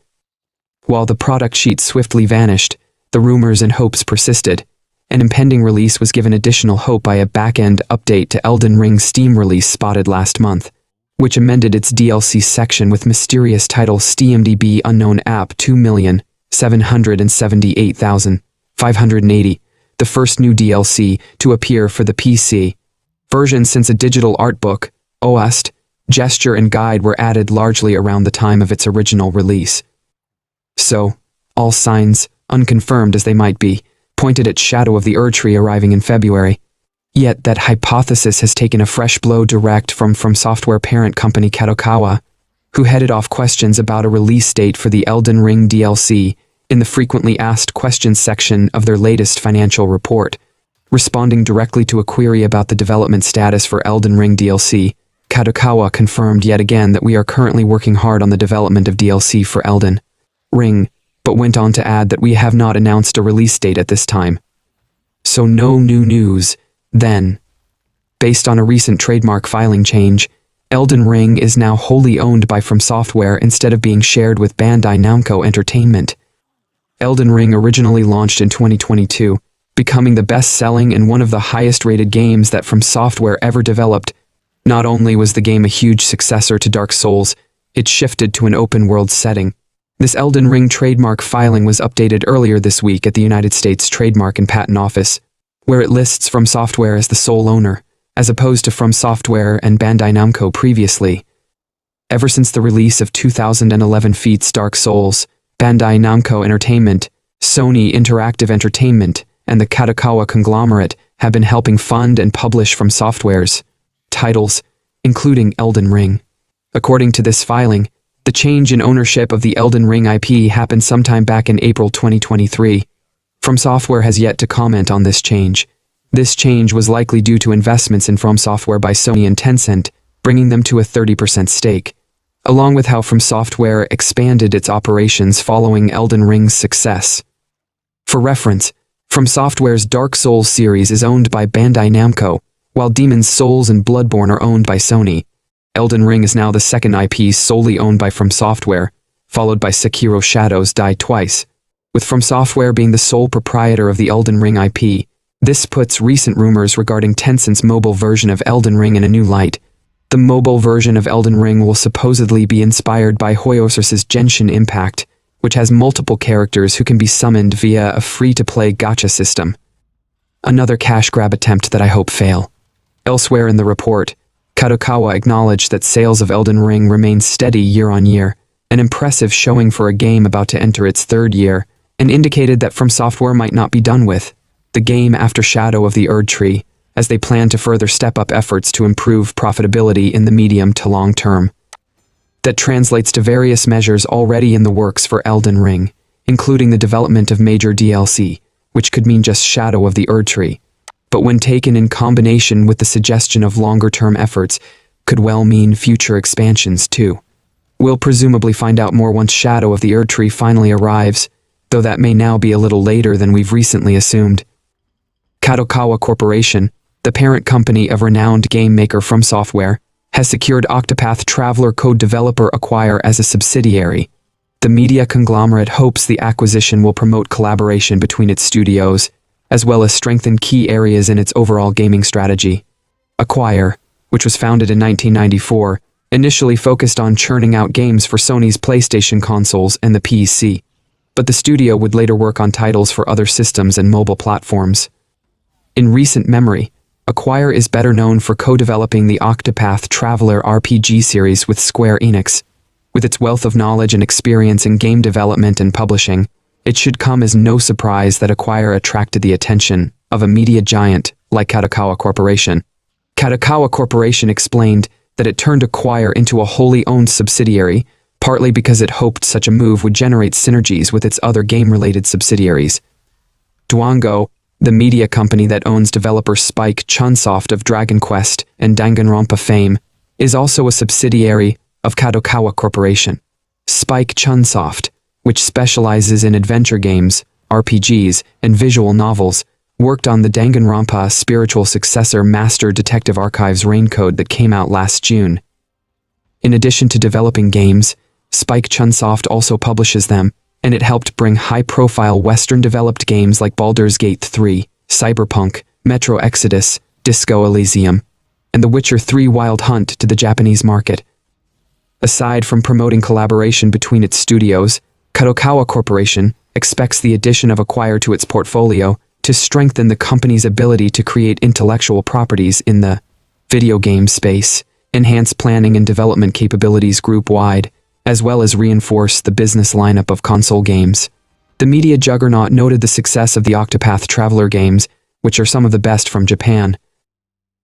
While the product sheet swiftly vanished, the rumors and hopes persisted. An impending release was given additional hope by a back-end update to Elden Ring's Steam release spotted last month, which amended its DLC section with mysterious title SteamDB Unknown App 2,778,580, the first new DLC to appear for the PC version since a digital art book, OST, gesture and guide were added largely around the time of its original release. So, all signs, unconfirmed as they might be, pointed at Shadow of the Erdtree arriving in February. Yet that hypothesis has taken a fresh blow direct from Software parent company Kadokawa, who headed off questions about a release date for the Elden Ring DLC in the frequently asked questions section of their latest financial report. Responding directly to a query about the development status for Elden Ring DLC, Kadokawa confirmed yet again that we are currently working hard on the development of DLC for Elden Ring, but went on to add that we have not announced a release date at this time. So no new news, then. Based on a recent trademark filing change, Elden Ring is now wholly owned by From Software instead of being shared with Bandai Namco Entertainment. Elden Ring originally launched in 2022, becoming the best-selling and one of the highest-rated games that From Software ever developed. Not only was the game a huge successor to Dark Souls, it shifted to an open-world setting. This Elden Ring trademark filing was updated earlier this week at the United States Trademark and Patent Office, where it lists From Software as the sole owner, as opposed to From Software and Bandai Namco previously. Ever since the release of 2011 Feats Dark Souls, Bandai Namco Entertainment, Sony Interactive Entertainment, and the Kadokawa conglomerate have been helping fund and publish From Software's titles, including Elden Ring. According to this filing, the change in ownership of the Elden Ring IP happened sometime back in April 2023. From Software has yet to comment on this change. This change was likely due to investments in From Software by Sony and Tencent, bringing them to a 30% stake, along with how From Software expanded its operations following Elden Ring's success. For reference, From Software's Dark Souls series is owned by Bandai Namco, while Demon's Souls and Bloodborne are owned by Sony. Elden Ring is now the second IP solely owned by From Software, followed by Sekiro Shadows Die Twice. With From Software being the sole proprietor of the Elden Ring IP, this puts recent rumors regarding Tencent's mobile version of Elden Ring in a new light. The mobile version of Elden Ring will supposedly be inspired by Hoyoverse's Genshin Impact, which has multiple characters who can be summoned via a free-to-play gacha system. Another cash grab attempt that I hope fail. Elsewhere in the report, Kadokawa acknowledged that sales of Elden Ring remain steady year-on-year, an impressive showing for a game about to enter its third year, and indicated that From Software might not be done with the game after Shadow of the Erd Tree, as they plan to further step up efforts to improve profitability in the medium to long term. That translates to various measures already in the works for Elden Ring, including the development of major DLC, which could mean just Shadow of the Erd Tree, but when taken in combination with the suggestion of longer-term efforts, could well mean future expansions too. We'll presumably find out more once Shadow of the Erd Tree finally arrives, though that may now be a little later than we've recently assumed. Kadokawa Corporation, the parent company of renowned game maker From Software, has secured Octopath Traveler code developer Acquire as a subsidiary. The media conglomerate hopes the acquisition will promote collaboration between its studios, as well as strengthen key areas in its overall gaming strategy. Acquire, which was founded in 1994, initially focused on churning out games for Sony's PlayStation consoles and the PC, but the studio would later work on titles for other systems and mobile platforms. In recent memory, Acquire is better known for co-developing the Octopath Traveler RPG series with Square Enix. With its wealth of knowledge and experience in game development and publishing, it should come as no surprise that Acquire attracted the attention of a media giant like Kadokawa Corporation. Kadokawa Corporation explained that it turned Acquire into a wholly owned subsidiary, partly because it hoped such a move would generate synergies with its other game-related subsidiaries. Dwango, the media company that owns developer Spike Chunsoft of Dragon Quest and Danganronpa fame, is also a subsidiary of Kadokawa Corporation. Spike Chunsoft, which specializes in adventure games, RPGs, and visual novels, worked on the Danganronpa spiritual successor Master Detective Archives Raincode that came out last June. In addition to developing games, Spike Chunsoft also publishes them, and it helped bring high-profile Western-developed games like Baldur's Gate 3, Cyberpunk, Metro Exodus, Disco Elysium, and The Witcher 3 Wild Hunt to the Japanese market. Aside from promoting collaboration between its studios, Kadokawa Corporation expects the addition of Acquire to its portfolio to strengthen the company's ability to create intellectual properties in the video game space, enhance planning and development capabilities group-wide, as well as reinforce the business lineup of console games. The media juggernaut noted the success of the Octopath Traveler games, which are some of the best from Japan.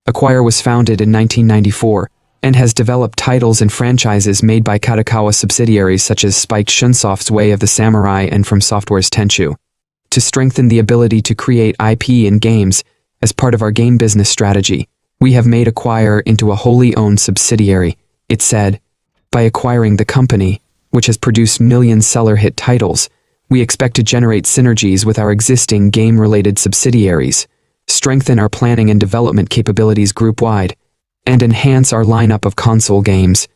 Acquire was founded in 1994 and has developed titles and franchises made by Kadokawa subsidiaries such as Spike Chunsoft's Way of the Samurai and From Software's Tenchu. To strengthen the ability to create IP in games as part of our game business strategy, we have made Acquire into a wholly owned subsidiary, it said. By acquiring the company, which has produced million-seller hit titles, we expect to generate synergies with our existing game-related subsidiaries, strengthen our planning and development capabilities group-wide, and enhance our lineup of console games.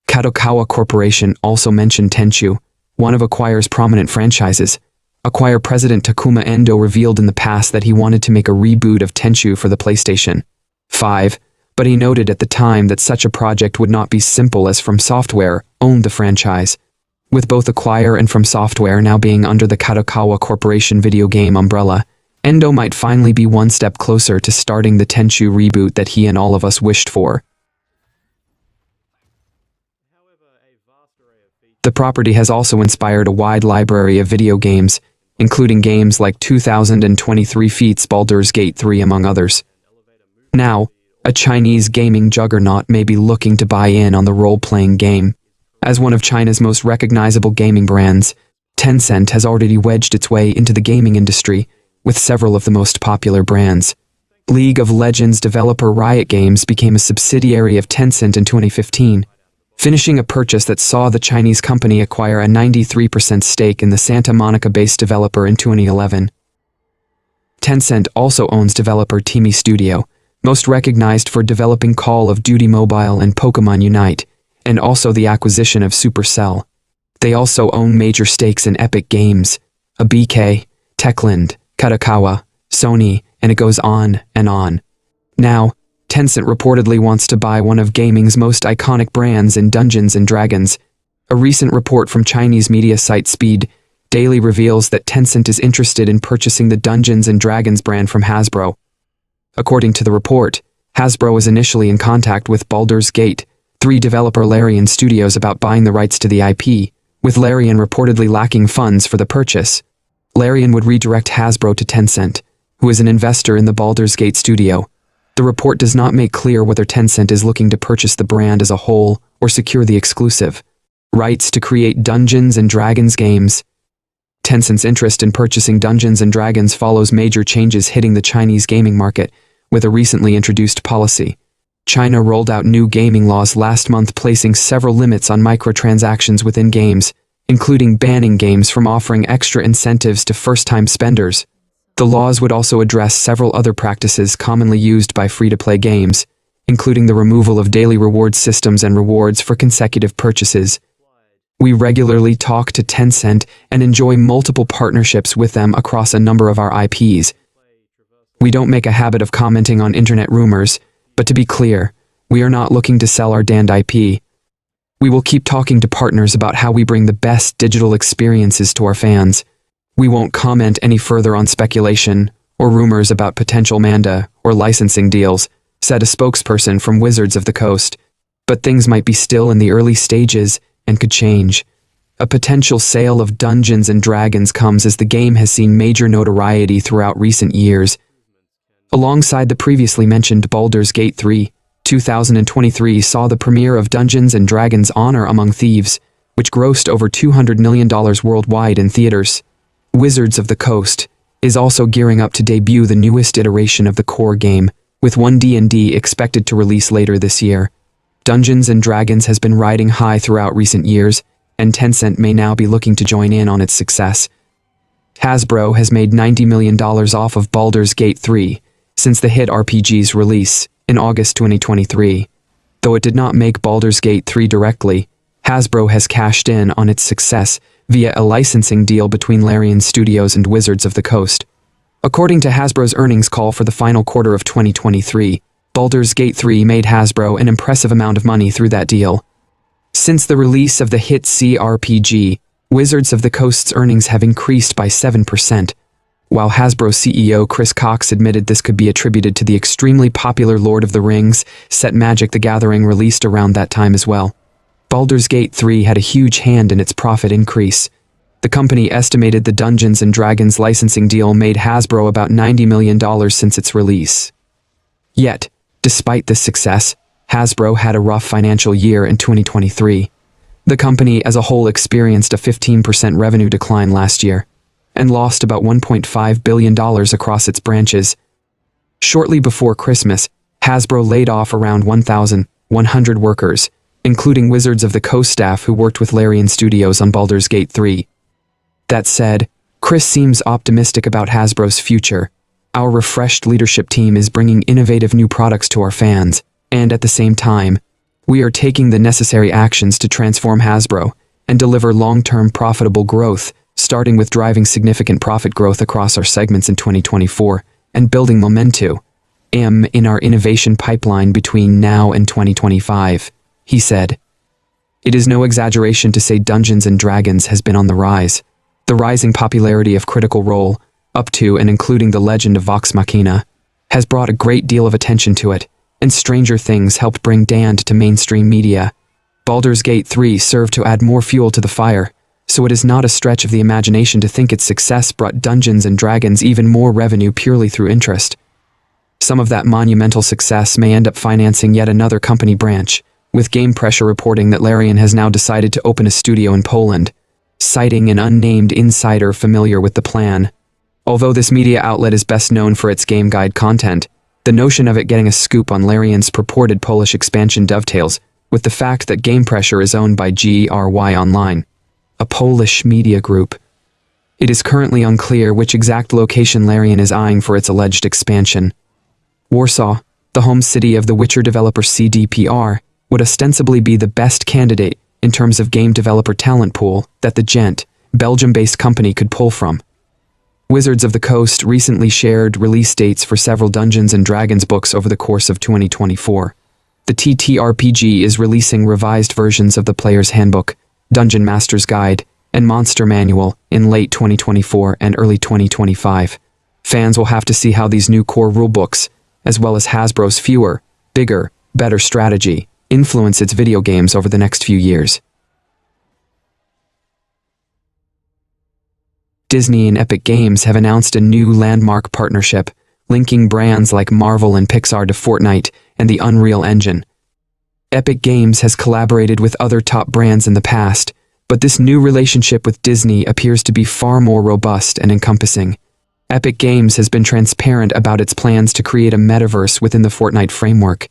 Kadokawa Corporation also mentioned Tenchu, one of Acquire's prominent franchises. Acquire president Takuma Endo revealed in the past that he wanted to make a reboot of Tenchu for the PlayStation 5, but he noted at the time that such a project would not be simple as From Software owned the franchise. With both Acquire and From Software now being under the Kadokawa Corporation video game umbrella, Endo might finally be one step closer to starting the Tenchu reboot that he and all of us wished for. The property has also inspired a wide library of video games, including games like 2023 Feat's Baldur's Gate 3 among others. Now, a Chinese gaming juggernaut may be looking to buy in on the role-playing game. As one of China's most recognizable gaming brands, Tencent has already wedged its way into the gaming industry with several of the most popular brands. League of Legends developer Riot Games became a subsidiary of Tencent in 2015, finishing a purchase that saw the Chinese company acquire a 93% stake in the Santa Monica-based developer in 2011. Tencent also owns developer Timi Studio, most recognized for developing Call of Duty Mobile and Pokémon Unite, and also the acquisition of Supercell. They also own major stakes in Epic Games, ABK, Techland, Kadokawa, Sony, and it goes on and on. Now, Tencent reportedly wants to buy one of gaming's most iconic brands in Dungeons & Dragons. A recent report from Chinese media site Speed Daily reveals that Tencent is interested in purchasing the Dungeons & Dragons brand from Hasbro. According to the report, Hasbro was initially in contact with Baldur's Gate 3 developer Larian Studios about buying the rights to the IP, with Larian reportedly lacking funds for the purchase. Larian would redirect Hasbro to Tencent, who is an investor in the Baldur's Gate studio. The report does not make clear whether Tencent is looking to purchase the brand as a whole or secure the exclusive rights to create Dungeons & Dragons games. Tencent's interest in purchasing Dungeons & Dragons follows major changes hitting the Chinese gaming market with a recently introduced policy. China rolled out new gaming laws last month, placing several limits on microtransactions within games, including banning games from offering extra incentives to first-time spenders. The laws would also address several other practices commonly used by free-to-play games, including the removal of daily reward systems and rewards for consecutive purchases. We regularly talk to Tencent and enjoy multiple partnerships with them across a number of our IPs. We don't make a habit of commenting on internet rumors, but to be clear, we are not looking to sell our damned IP. We will keep talking to partners about how we bring the best digital experiences to our fans. We won't comment any further on speculation or rumors about potential Manda or licensing deals, said a spokesperson from Wizards of the Coast. But things might be still in the early stages and could change. A potential sale of Dungeons & Dragons comes as the game has seen major notoriety throughout recent years. Alongside the previously mentioned Baldur's Gate 3, 2023 saw the premiere of Dungeons & Dragons Honor Among Thieves, which grossed over $200 million worldwide in theaters. Wizards of the Coast is also gearing up to debut the newest iteration of the core game, with one D&D expected to release later this year. Dungeons & Dragons has been riding high throughout recent years, and Tencent may now be looking to join in on its success. Hasbro has made $90 million off of Baldur's Gate 3 since the hit RPG's release in August 2023. Though it did not make Baldur's Gate 3 directly, Hasbro has cashed in on its success via a licensing deal between Larian Studios and Wizards of the Coast. According to Hasbro's earnings call for the final quarter of 2023, Baldur's Gate 3 made Hasbro an impressive amount of money through that deal. Since the release of the hit CRPG, Wizards of the Coast's earnings have increased by 7%, while Hasbro CEO Chris Cox admitted this could be attributed to the extremely popular Lord of the Rings set Magic the Gathering released around that time as well. Baldur's Gate 3 had a huge hand in its profit increase. The company estimated the Dungeons & Dragons licensing deal made Hasbro about $90 million since its release. Yet, despite this success, Hasbro had a rough financial year in 2023. The company as a whole experienced a 15% revenue decline last year, and lost about $1.5 billion across its branches. Shortly before Christmas, Hasbro laid off around 1,100 workers, including Wizards of the Coast staff who worked with Larian Studios on Baldur's Gate 3. That said, Chris seems optimistic about Hasbro's future. Our refreshed leadership team is bringing innovative new products to our fans, and at the same time, we are taking the necessary actions to transform Hasbro and deliver long-term profitable growth, starting with driving significant profit growth across our segments in 2024 and building momentum in our innovation pipeline between now and 2025, he said. It is no exaggeration to say Dungeons & Dragons has been on the rise. The rising popularity of Critical Role, up to and including The Legend of Vox Machina, has brought a great deal of attention to it, and Stranger Things helped bring Dand to mainstream media. Baldur's Gate 3 served to add more fuel to the fire, so it is not a stretch of the imagination to think its success brought Dungeons & Dragons even more revenue purely through interest. Some of that monumental success may end up financing yet another company branch, with Game Pressure reporting that Larian has now decided to open a studio in Poland, citing an unnamed insider familiar with the plan. Although this media outlet is best known for its game guide content, the notion of it getting a scoop on Larian's purported Polish expansion dovetails with the fact that Game Pressure is owned by GRY Online, a Polish media group. It is currently unclear which exact location Larian is eyeing for its alleged expansion. Warsaw, the home city of the Witcher developer CDPR, would ostensibly be the best candidate in terms of game developer talent pool that the Gent, Belgium-based company could pull from. Wizards of the Coast recently shared release dates for several Dungeons & Dragons books over the course of 2024. The TTRPG is releasing revised versions of the Player's Handbook, Dungeon Master's Guide, and Monster Manual in late 2024 and early 2025. Fans will have to see how these new core rulebooks, as well as Hasbro's fewer, bigger, better strategy, influence its video games over the next few years. Disney and Epic Games have announced a new landmark partnership, linking brands like Marvel and Pixar to Fortnite and the Unreal Engine. Epic Games has collaborated with other top brands in the past, but this new relationship with Disney appears to be far more robust and encompassing. Epic Games has been transparent about its plans to create a metaverse within the Fortnite framework.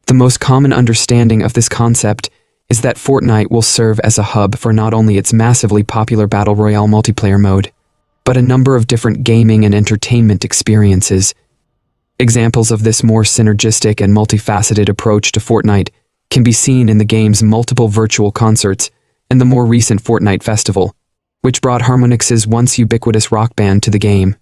The most common understanding of this concept is that Fortnite will serve as a hub for not only its massively popular Battle Royale multiplayer mode, but a number of different gaming and entertainment experiences. Examples of this more synergistic and multifaceted approach to Fortnite can be seen in the game's multiple virtual concerts and the more recent Fortnite Festival, which brought Harmonix's once ubiquitous rock band to the game.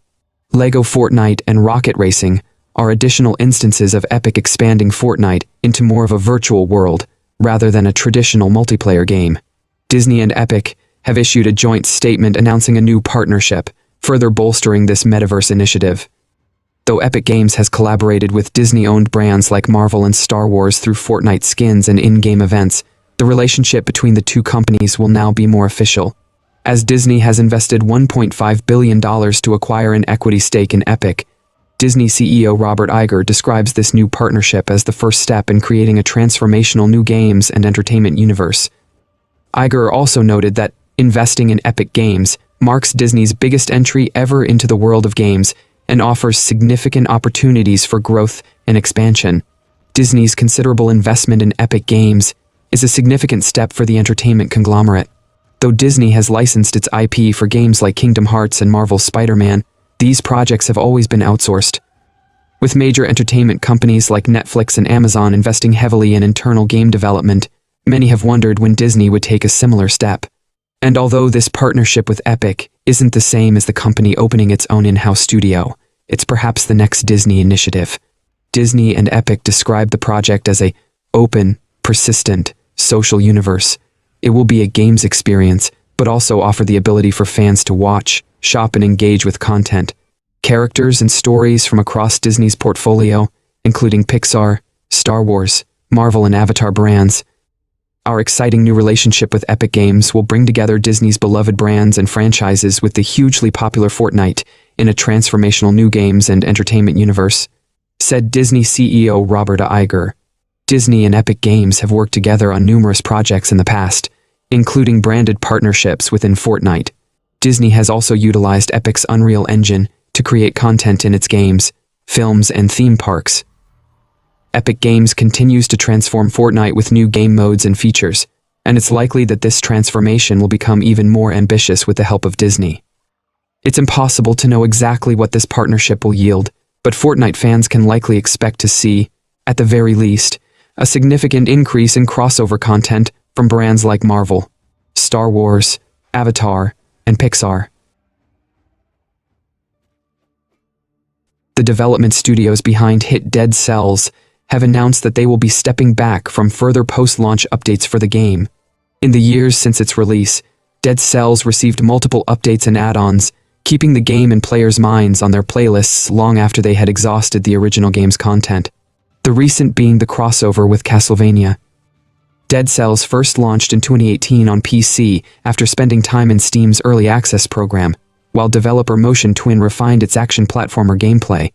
LEGO Fortnite and Rocket Racing are additional instances of Epic expanding Fortnite into more of a virtual world rather than a traditional multiplayer game. Disney and Epic have issued a joint statement announcing a new partnership, further bolstering this metaverse initiative. Though Epic Games has collaborated with Disney-owned brands like Marvel and Star Wars through Fortnite skins and in-game events, the relationship between the two companies will now be more official. As Disney has invested $1.5 billion to acquire an equity stake in Epic, Disney CEO Robert Iger describes this new partnership as the first step in creating a transformational new games and entertainment universe. Iger also noted that investing in Epic Games marks Disney's biggest entry ever into the world of games and offers significant opportunities for growth and expansion. Disney's considerable investment in Epic Games is a significant step for the entertainment conglomerate. Though Disney has licensed its IP for games like Kingdom Hearts and Marvel's Spider-Man, these projects have always been outsourced. With major entertainment companies like Netflix and Amazon investing heavily in internal game development, many have wondered when Disney would take a similar step. And although this partnership with Epic isn't the same as the company opening its own in-house studio, it's perhaps the next Disney initiative. Disney and Epic describe the project as a open, persistent, social universe. It will be a games experience, but also offer the ability for fans to watch, shop, and engage with content. Characters and stories from across Disney's portfolio, including Pixar, Star Wars, Marvel, and Avatar brands. Our exciting new relationship with Epic Games will bring together Disney's beloved brands and franchises with the hugely popular Fortnite in a transformational new games and entertainment universe, said Disney CEO Robert Iger. Disney and Epic Games have worked together on numerous projects in the past, including branded partnerships within Fortnite. Disney has also utilized Epic's Unreal Engine to create content in its games, films, and theme parks. Epic Games continues to transform Fortnite with new game modes and features, and it's likely that this transformation will become even more ambitious with the help of Disney. It's impossible to know exactly what this partnership will yield, but Fortnite fans can likely expect to see, at the very least, a significant increase in crossover content from brands like Marvel, Star Wars, Avatar, and Pixar. The development studios behind hit Dead Cells have announced that they will be stepping back from further post-launch updates for the game. In the years since its release, Dead Cells received multiple updates and add-ons, keeping the game in players' minds on their playlists long after they had exhausted the original game's content. The recent being the crossover with Castlevania. Dead Cells first launched in 2018 on PC after spending time in Steam's Early Access program, while developer Motion Twin refined its action platformer gameplay.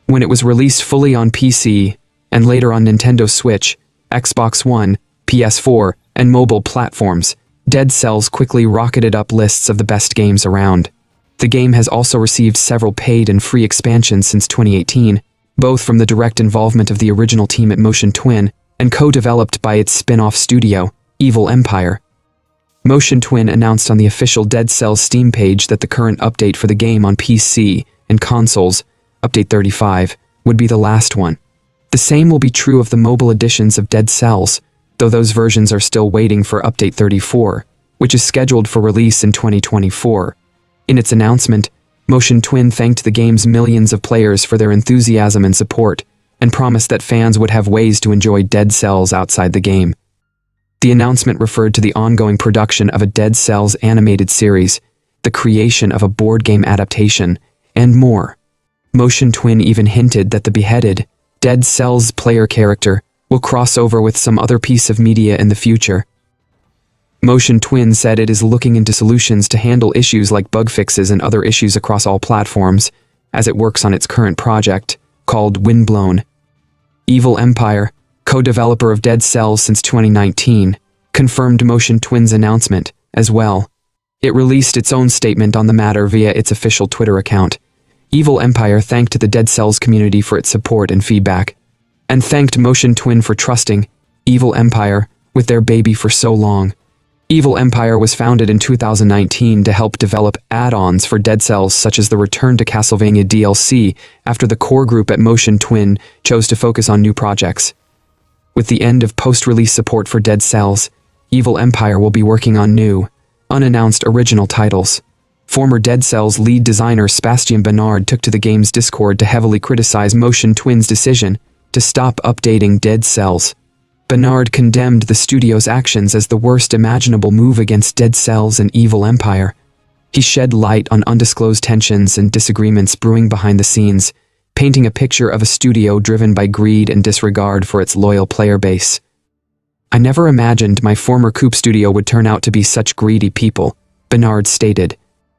When it was released fully on PC, and later on Nintendo Switch, Xbox One, PS4, and mobile platforms, Dead Cells quickly rocketed up lists of the best games around. The game has also received several paid and free expansions since 2018, both from the direct involvement of the original team at Motion Twin and co-developed by its spin-off studio, Evil Empire. Motion Twin announced on the official Dead Cells Steam page that the current update for the game on PC and consoles, Update 35, would be the last one. The same will be true of the mobile editions of Dead Cells, though those versions are still waiting for Update 34, which is scheduled for release in 2024. In its announcement, Motion Twin thanked the game's millions of players for their enthusiasm and support, and promised that fans would have ways to enjoy Dead Cells outside the game. The announcement referred to the ongoing production of a Dead Cells animated series, the creation of a board game adaptation, and more. Motion Twin even hinted that the beheaded, Dead Cells player character will cross over with some other piece of media in the future. Motion Twin said it is looking into solutions to handle issues like bug fixes and other issues across all platforms, as it works on its current project, called Windblown. Evil Empire, co-developer of Dead Cells since 2019, confirmed Motion Twin's announcement, as well. It released its own statement on the matter via its official Twitter account. Evil Empire thanked the Dead Cells community for its support and feedback, and thanked Motion Twin for trusting Evil Empire with their baby for so long. Evil Empire was founded in 2019 to help develop add-ons for Dead Cells such as the Return to Castlevania DLC after the core group at Motion Twin chose to focus on new projects. With the end of post-release support for Dead Cells, Evil Empire will be working on new, unannounced original titles. Former Dead Cells lead designer Sébastien Bernard took to the game's Discord to heavily criticize Motion Twin's decision to stop updating Dead Cells. Bernard condemned the studio's actions as the worst imaginable move against Dead Cells and Evil Empire. He shed light on undisclosed tensions and disagreements brewing behind the scenes, painting a picture of a studio driven by greed and disregard for its loyal player base. "I never imagined my former Coop studio would turn out to be such greedy people," Bernard stated,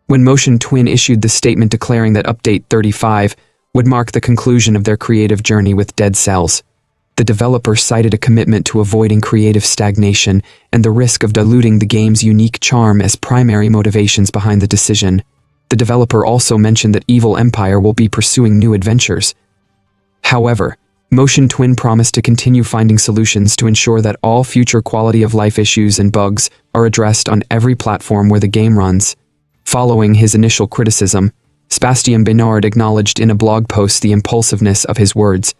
when Motion Twin issued the statement declaring that Update 35 would mark the conclusion of their creative journey with Dead Cells. The developer cited a commitment to avoiding creative stagnation and the risk of diluting the game's unique charm as primary motivations behind the decision. The developer also mentioned that Evil Empire will be pursuing new adventures. However, Motion Twin promised to continue finding solutions to ensure that all future quality-of-life issues and bugs are addressed on every platform where the game runs. Following his initial criticism, Sébastien Bernard acknowledged in a blog post the impulsiveness of his words.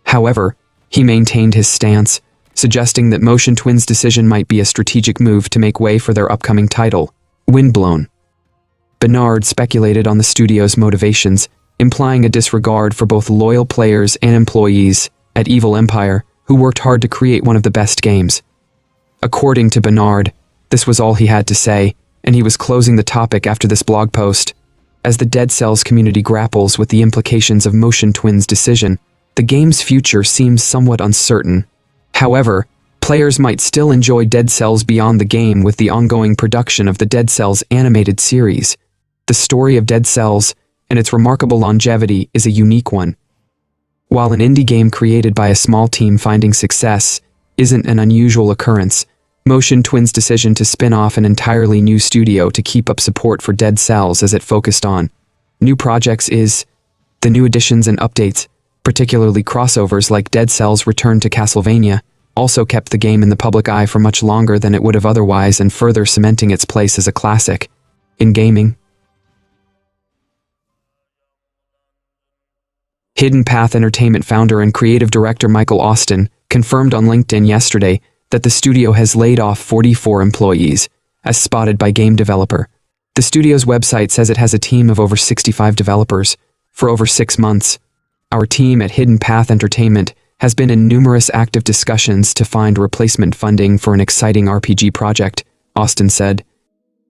However, he maintained his stance, suggesting that Motion Twin's decision might be a strategic move to make way for their upcoming title, Windblown. Bernard speculated on the studio's motivations, implying a disregard for both loyal players and employees at Evil Empire, who worked hard to create one of the best games. According to Bernard, this was all he had to say, and he was closing the topic after this blog post. As the Dead Cells community grapples with the implications of Motion Twin's decision, the game's future seems somewhat uncertain. However, players might still enjoy Dead Cells beyond the game with the ongoing production of the Dead Cells animated series. The story of Dead Cells and its remarkable longevity is a unique one. While an indie game created by a small team finding success isn't an unusual occurrence, Motion Twin's decision to spin off an entirely new studio to keep up support for Dead Cells as it focused on new projects is the new additions and updates, particularly crossovers like Dead Cells Return to Castlevania, also kept the game in the public eye for much longer than it would have otherwise and further cementing its place as a classic in gaming. Hidden Path Entertainment founder and creative director Michael Austin confirmed on LinkedIn yesterday that the studio has laid off 44 employees, as spotted by Game Developer. The studio's website says it has a team of over 65 developers. For over 6 months, our team at Hidden Path Entertainment has been in numerous active discussions to find replacement funding for an exciting RPG project, Austin said.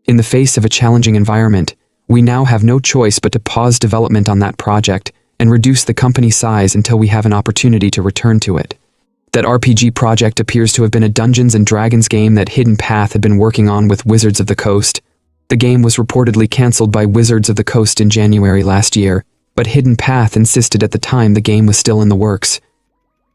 In the face of a challenging environment, we now have no choice but to pause development on that project and reduce the company size until we have an opportunity to return to it. That RPG project appears to have been a Dungeons & Dragons game that Hidden Path had been working on with Wizards of the Coast. The game was reportedly cancelled by Wizards of the Coast in January last year, but Hidden Path insisted at the time the game was still in the works.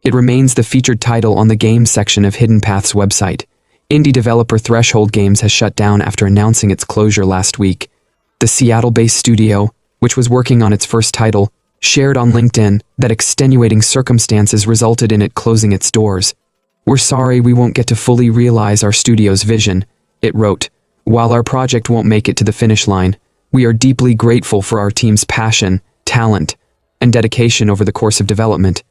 It remains the featured title on the games section of Hidden Path's website. Indie developer Threshold Games has shut down after announcing its closure last week. The Seattle-based studio, which was working on its first title, shared on LinkedIn that extenuating circumstances resulted in it closing its doors. "We're sorry we won't get to fully realize our studio's vision," it wrote. "While our project won't make it to the finish line, we are deeply grateful for our team's passion, talent, and dedication over the course of development."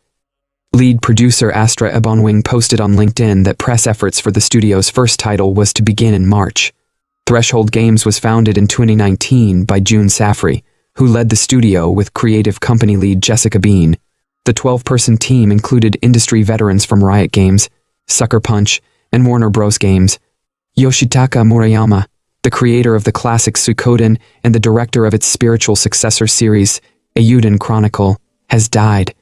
Lead producer Astra Ebonwing posted on LinkedIn that press efforts for the studio's first title was to begin in March. Threshold Games was founded in 2019 by June Safri, who led the studio with creative company lead Jessica Bean. The 12-person team included industry veterans from Riot Games, Sucker Punch, and Warner Bros. Games. Yoshitaka Murayama, the creator of the classic Suikoden and the director of its spiritual successor series, Eiyuden Chronicle, has died.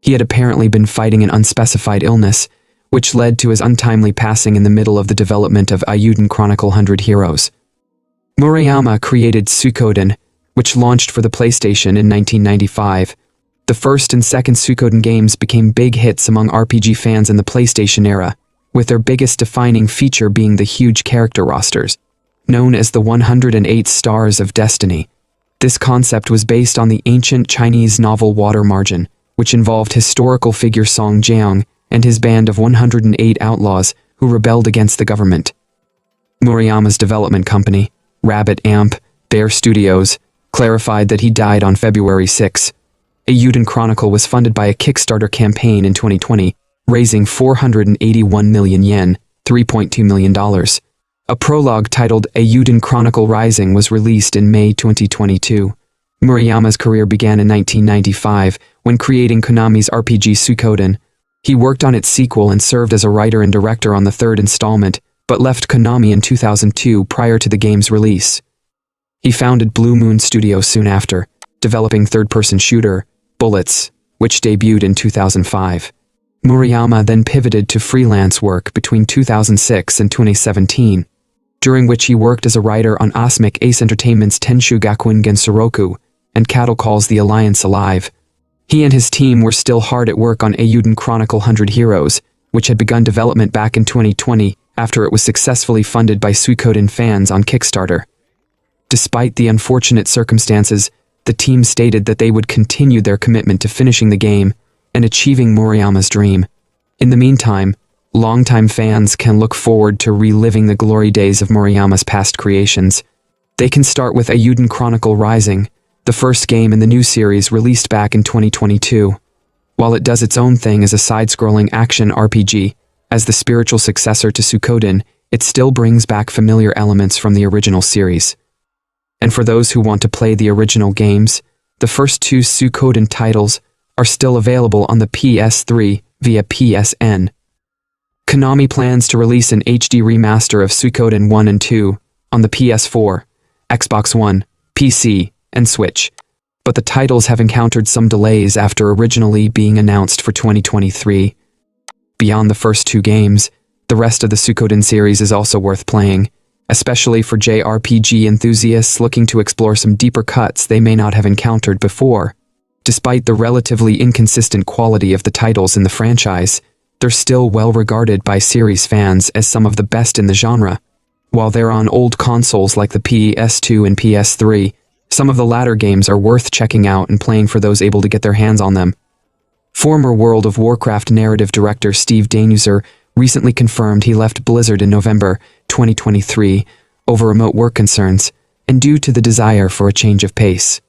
He had apparently been fighting an unspecified illness, which led to his untimely passing in the middle of the development of Eiyuden Chronicle 100 Heroes. Murayama created Suikoden, which launched for the PlayStation in 1995. The first and second Suikoden games became big hits among RPG fans in the PlayStation era, with their biggest defining feature being the huge character rosters, known as the 108 Stars of Destiny. This concept was based on the ancient Chinese novel Water Margin, which involved historical figure Song Jiang and his band of 108 outlaws who rebelled against the government. Murayama's development company, Rabbit Amp, Bear Studios, clarified that he died on February 6. Eiyuden Chronicle was funded by a Kickstarter campaign in 2020, raising 481 million yen, $3.2 million. A prologue titled Eiyuden Chronicle Rising was released in May 2022. Murayama's career began in 1995 when creating Konami's RPG Suikoden. He worked on its sequel and served as a writer and director on the third installment, but left Konami in 2002 prior to the game's release. He founded Blue Moon Studio soon after, developing third-person shooter, Bullets, which debuted in 2005. Murayama then pivoted to freelance work between 2006 and 2017, during which he worked as a writer on Asmic Ace Entertainment's Tenchu Gakuin Gensoroku and Cattle Calls The Alliance Alive. He and his team were still hard at work on Eiyuden Chronicle 100 Heroes, which had begun development back in 2020 after it was successfully funded by Suikoden fans on Kickstarter. Despite the unfortunate circumstances, the team stated that they would continue their commitment to finishing the game and achieving Murayama's dream. In the meantime, longtime fans can look forward to reliving the glory days of Murayama's past creations. They can start with Eiyuden Chronicle Rising, the first game in the new series released back in 2022. While it does its own thing as a side-scrolling action RPG, as the spiritual successor to Suikoden, it still brings back familiar elements from the original series. And for those who want to play the original games, the first two Suikoden titles are still available on the PS3 via PSN. Konami plans to release an HD remaster of Suikoden 1 and 2 on the PS4, Xbox One, PC, and Switch, but the titles have encountered some delays after originally being announced for 2023. Beyond the first two games, the rest of the Suikoden series is also worth playing, especially for JRPG enthusiasts looking to explore some deeper cuts they may not have encountered before. Despite the relatively inconsistent quality of the titles in the franchise, they're still well regarded by series fans as some of the best in the genre. While they're on old consoles like the PS2 and PS3, some of the latter games are worth checking out and playing for those able to get their hands on them. Former World of Warcraft narrative director Steve Danuser recently confirmed he left Blizzard in November 2023 over remote work concerns and due to the desire for a change of pace.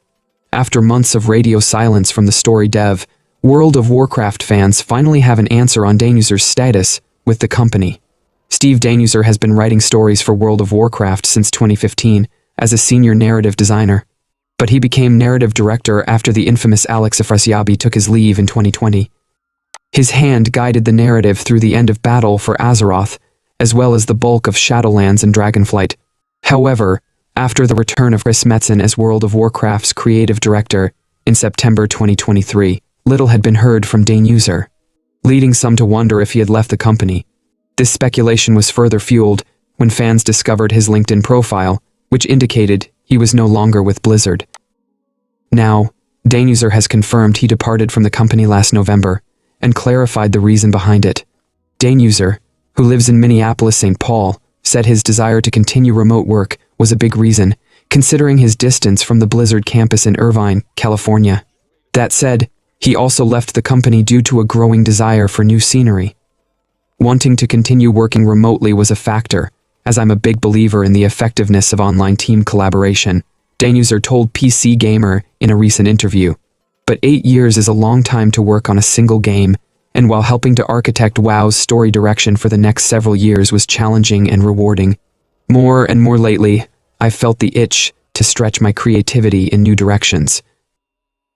After months of radio silence from the story dev, World of Warcraft fans finally have an answer on Danuser's status with the company. Steve Danuser has been writing stories for World of Warcraft since 2015 as a senior narrative designer, but he became narrative director after the infamous Alex Afrasiabi took his leave in 2020. His hand guided the narrative through the end of battle for Azeroth, as well as the bulk of Shadowlands and Dragonflight. However, after the return of Chris Metzen as World of Warcraft's creative director in September 2023, little had been heard from Danuser. leading some to wonder if he had left the company. This speculation was further fueled when fans discovered his LinkedIn profile, which indicated he was no longer with Blizzard. Now, Danuser has confirmed he departed from the company last November and clarified the reason behind it. Danuser, who lives in Minneapolis, St. Paul, said his desire to continue remote work was a big reason, considering his distance from the Blizzard campus in Irvine, California. That said, he also left the company due to a growing desire for new scenery. Wanting to continue working remotely was a factor, as I'm a big believer in the effectiveness of online team collaboration, Danuser told PC Gamer in a recent interview. But 8 years is a long time to work on a single game, and while helping to architect WoW's story direction for the next several years was challenging and rewarding, more and more lately, I've felt the itch to stretch my creativity in new directions.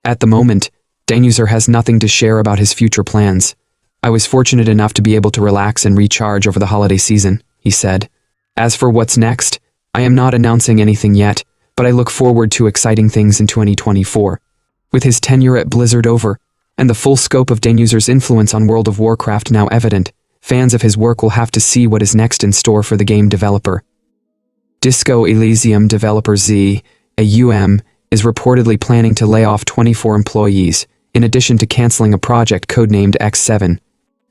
At the moment, Danuser has nothing to share about his future plans. I was fortunate enough to be able to relax and recharge over the holiday season, he said. As for what's next, I am not announcing anything yet, but I look forward to exciting things in 2024. With his tenure at Blizzard over, and the full scope of Danuser's influence on World of Warcraft now evident, fans of his work will have to see what is next in store for the game developer. Disco Elysium developer ZAUM is reportedly planning to lay off 24 employees, in addition to canceling a project codenamed X7.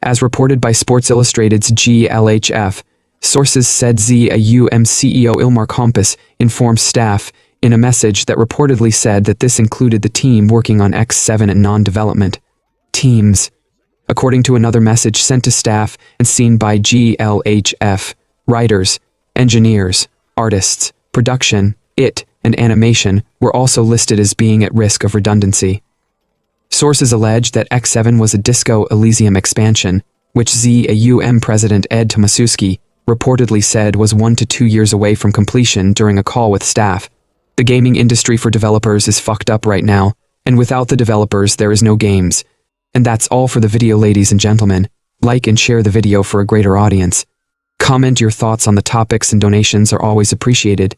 As reported by Sports Illustrated's GLHF, sources said ZAUM CEO Ilmar Kompas informed staff in a message that reportedly said that this included the team working on X7 and non-development teams. According to another message sent to staff and seen by GLHF, writers, engineers, artists, production, and animation were also listed as being at risk of redundancy. Sources allege that X7 was a Disco Elysium expansion, which ZAUM president Ed Tomaszewski reportedly said was 1 to 2 years away from completion during a call with staff. The gaming industry for developers is fucked up right now, and without the developers there is no games. And that's all for the video, ladies and gentlemen. Like and share the video for a greater audience. Comment your thoughts on the topics, and donations are always appreciated.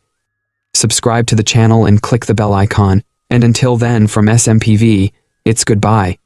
Subscribe to the channel and click the bell icon, and until then, from SMPV, it's goodbye.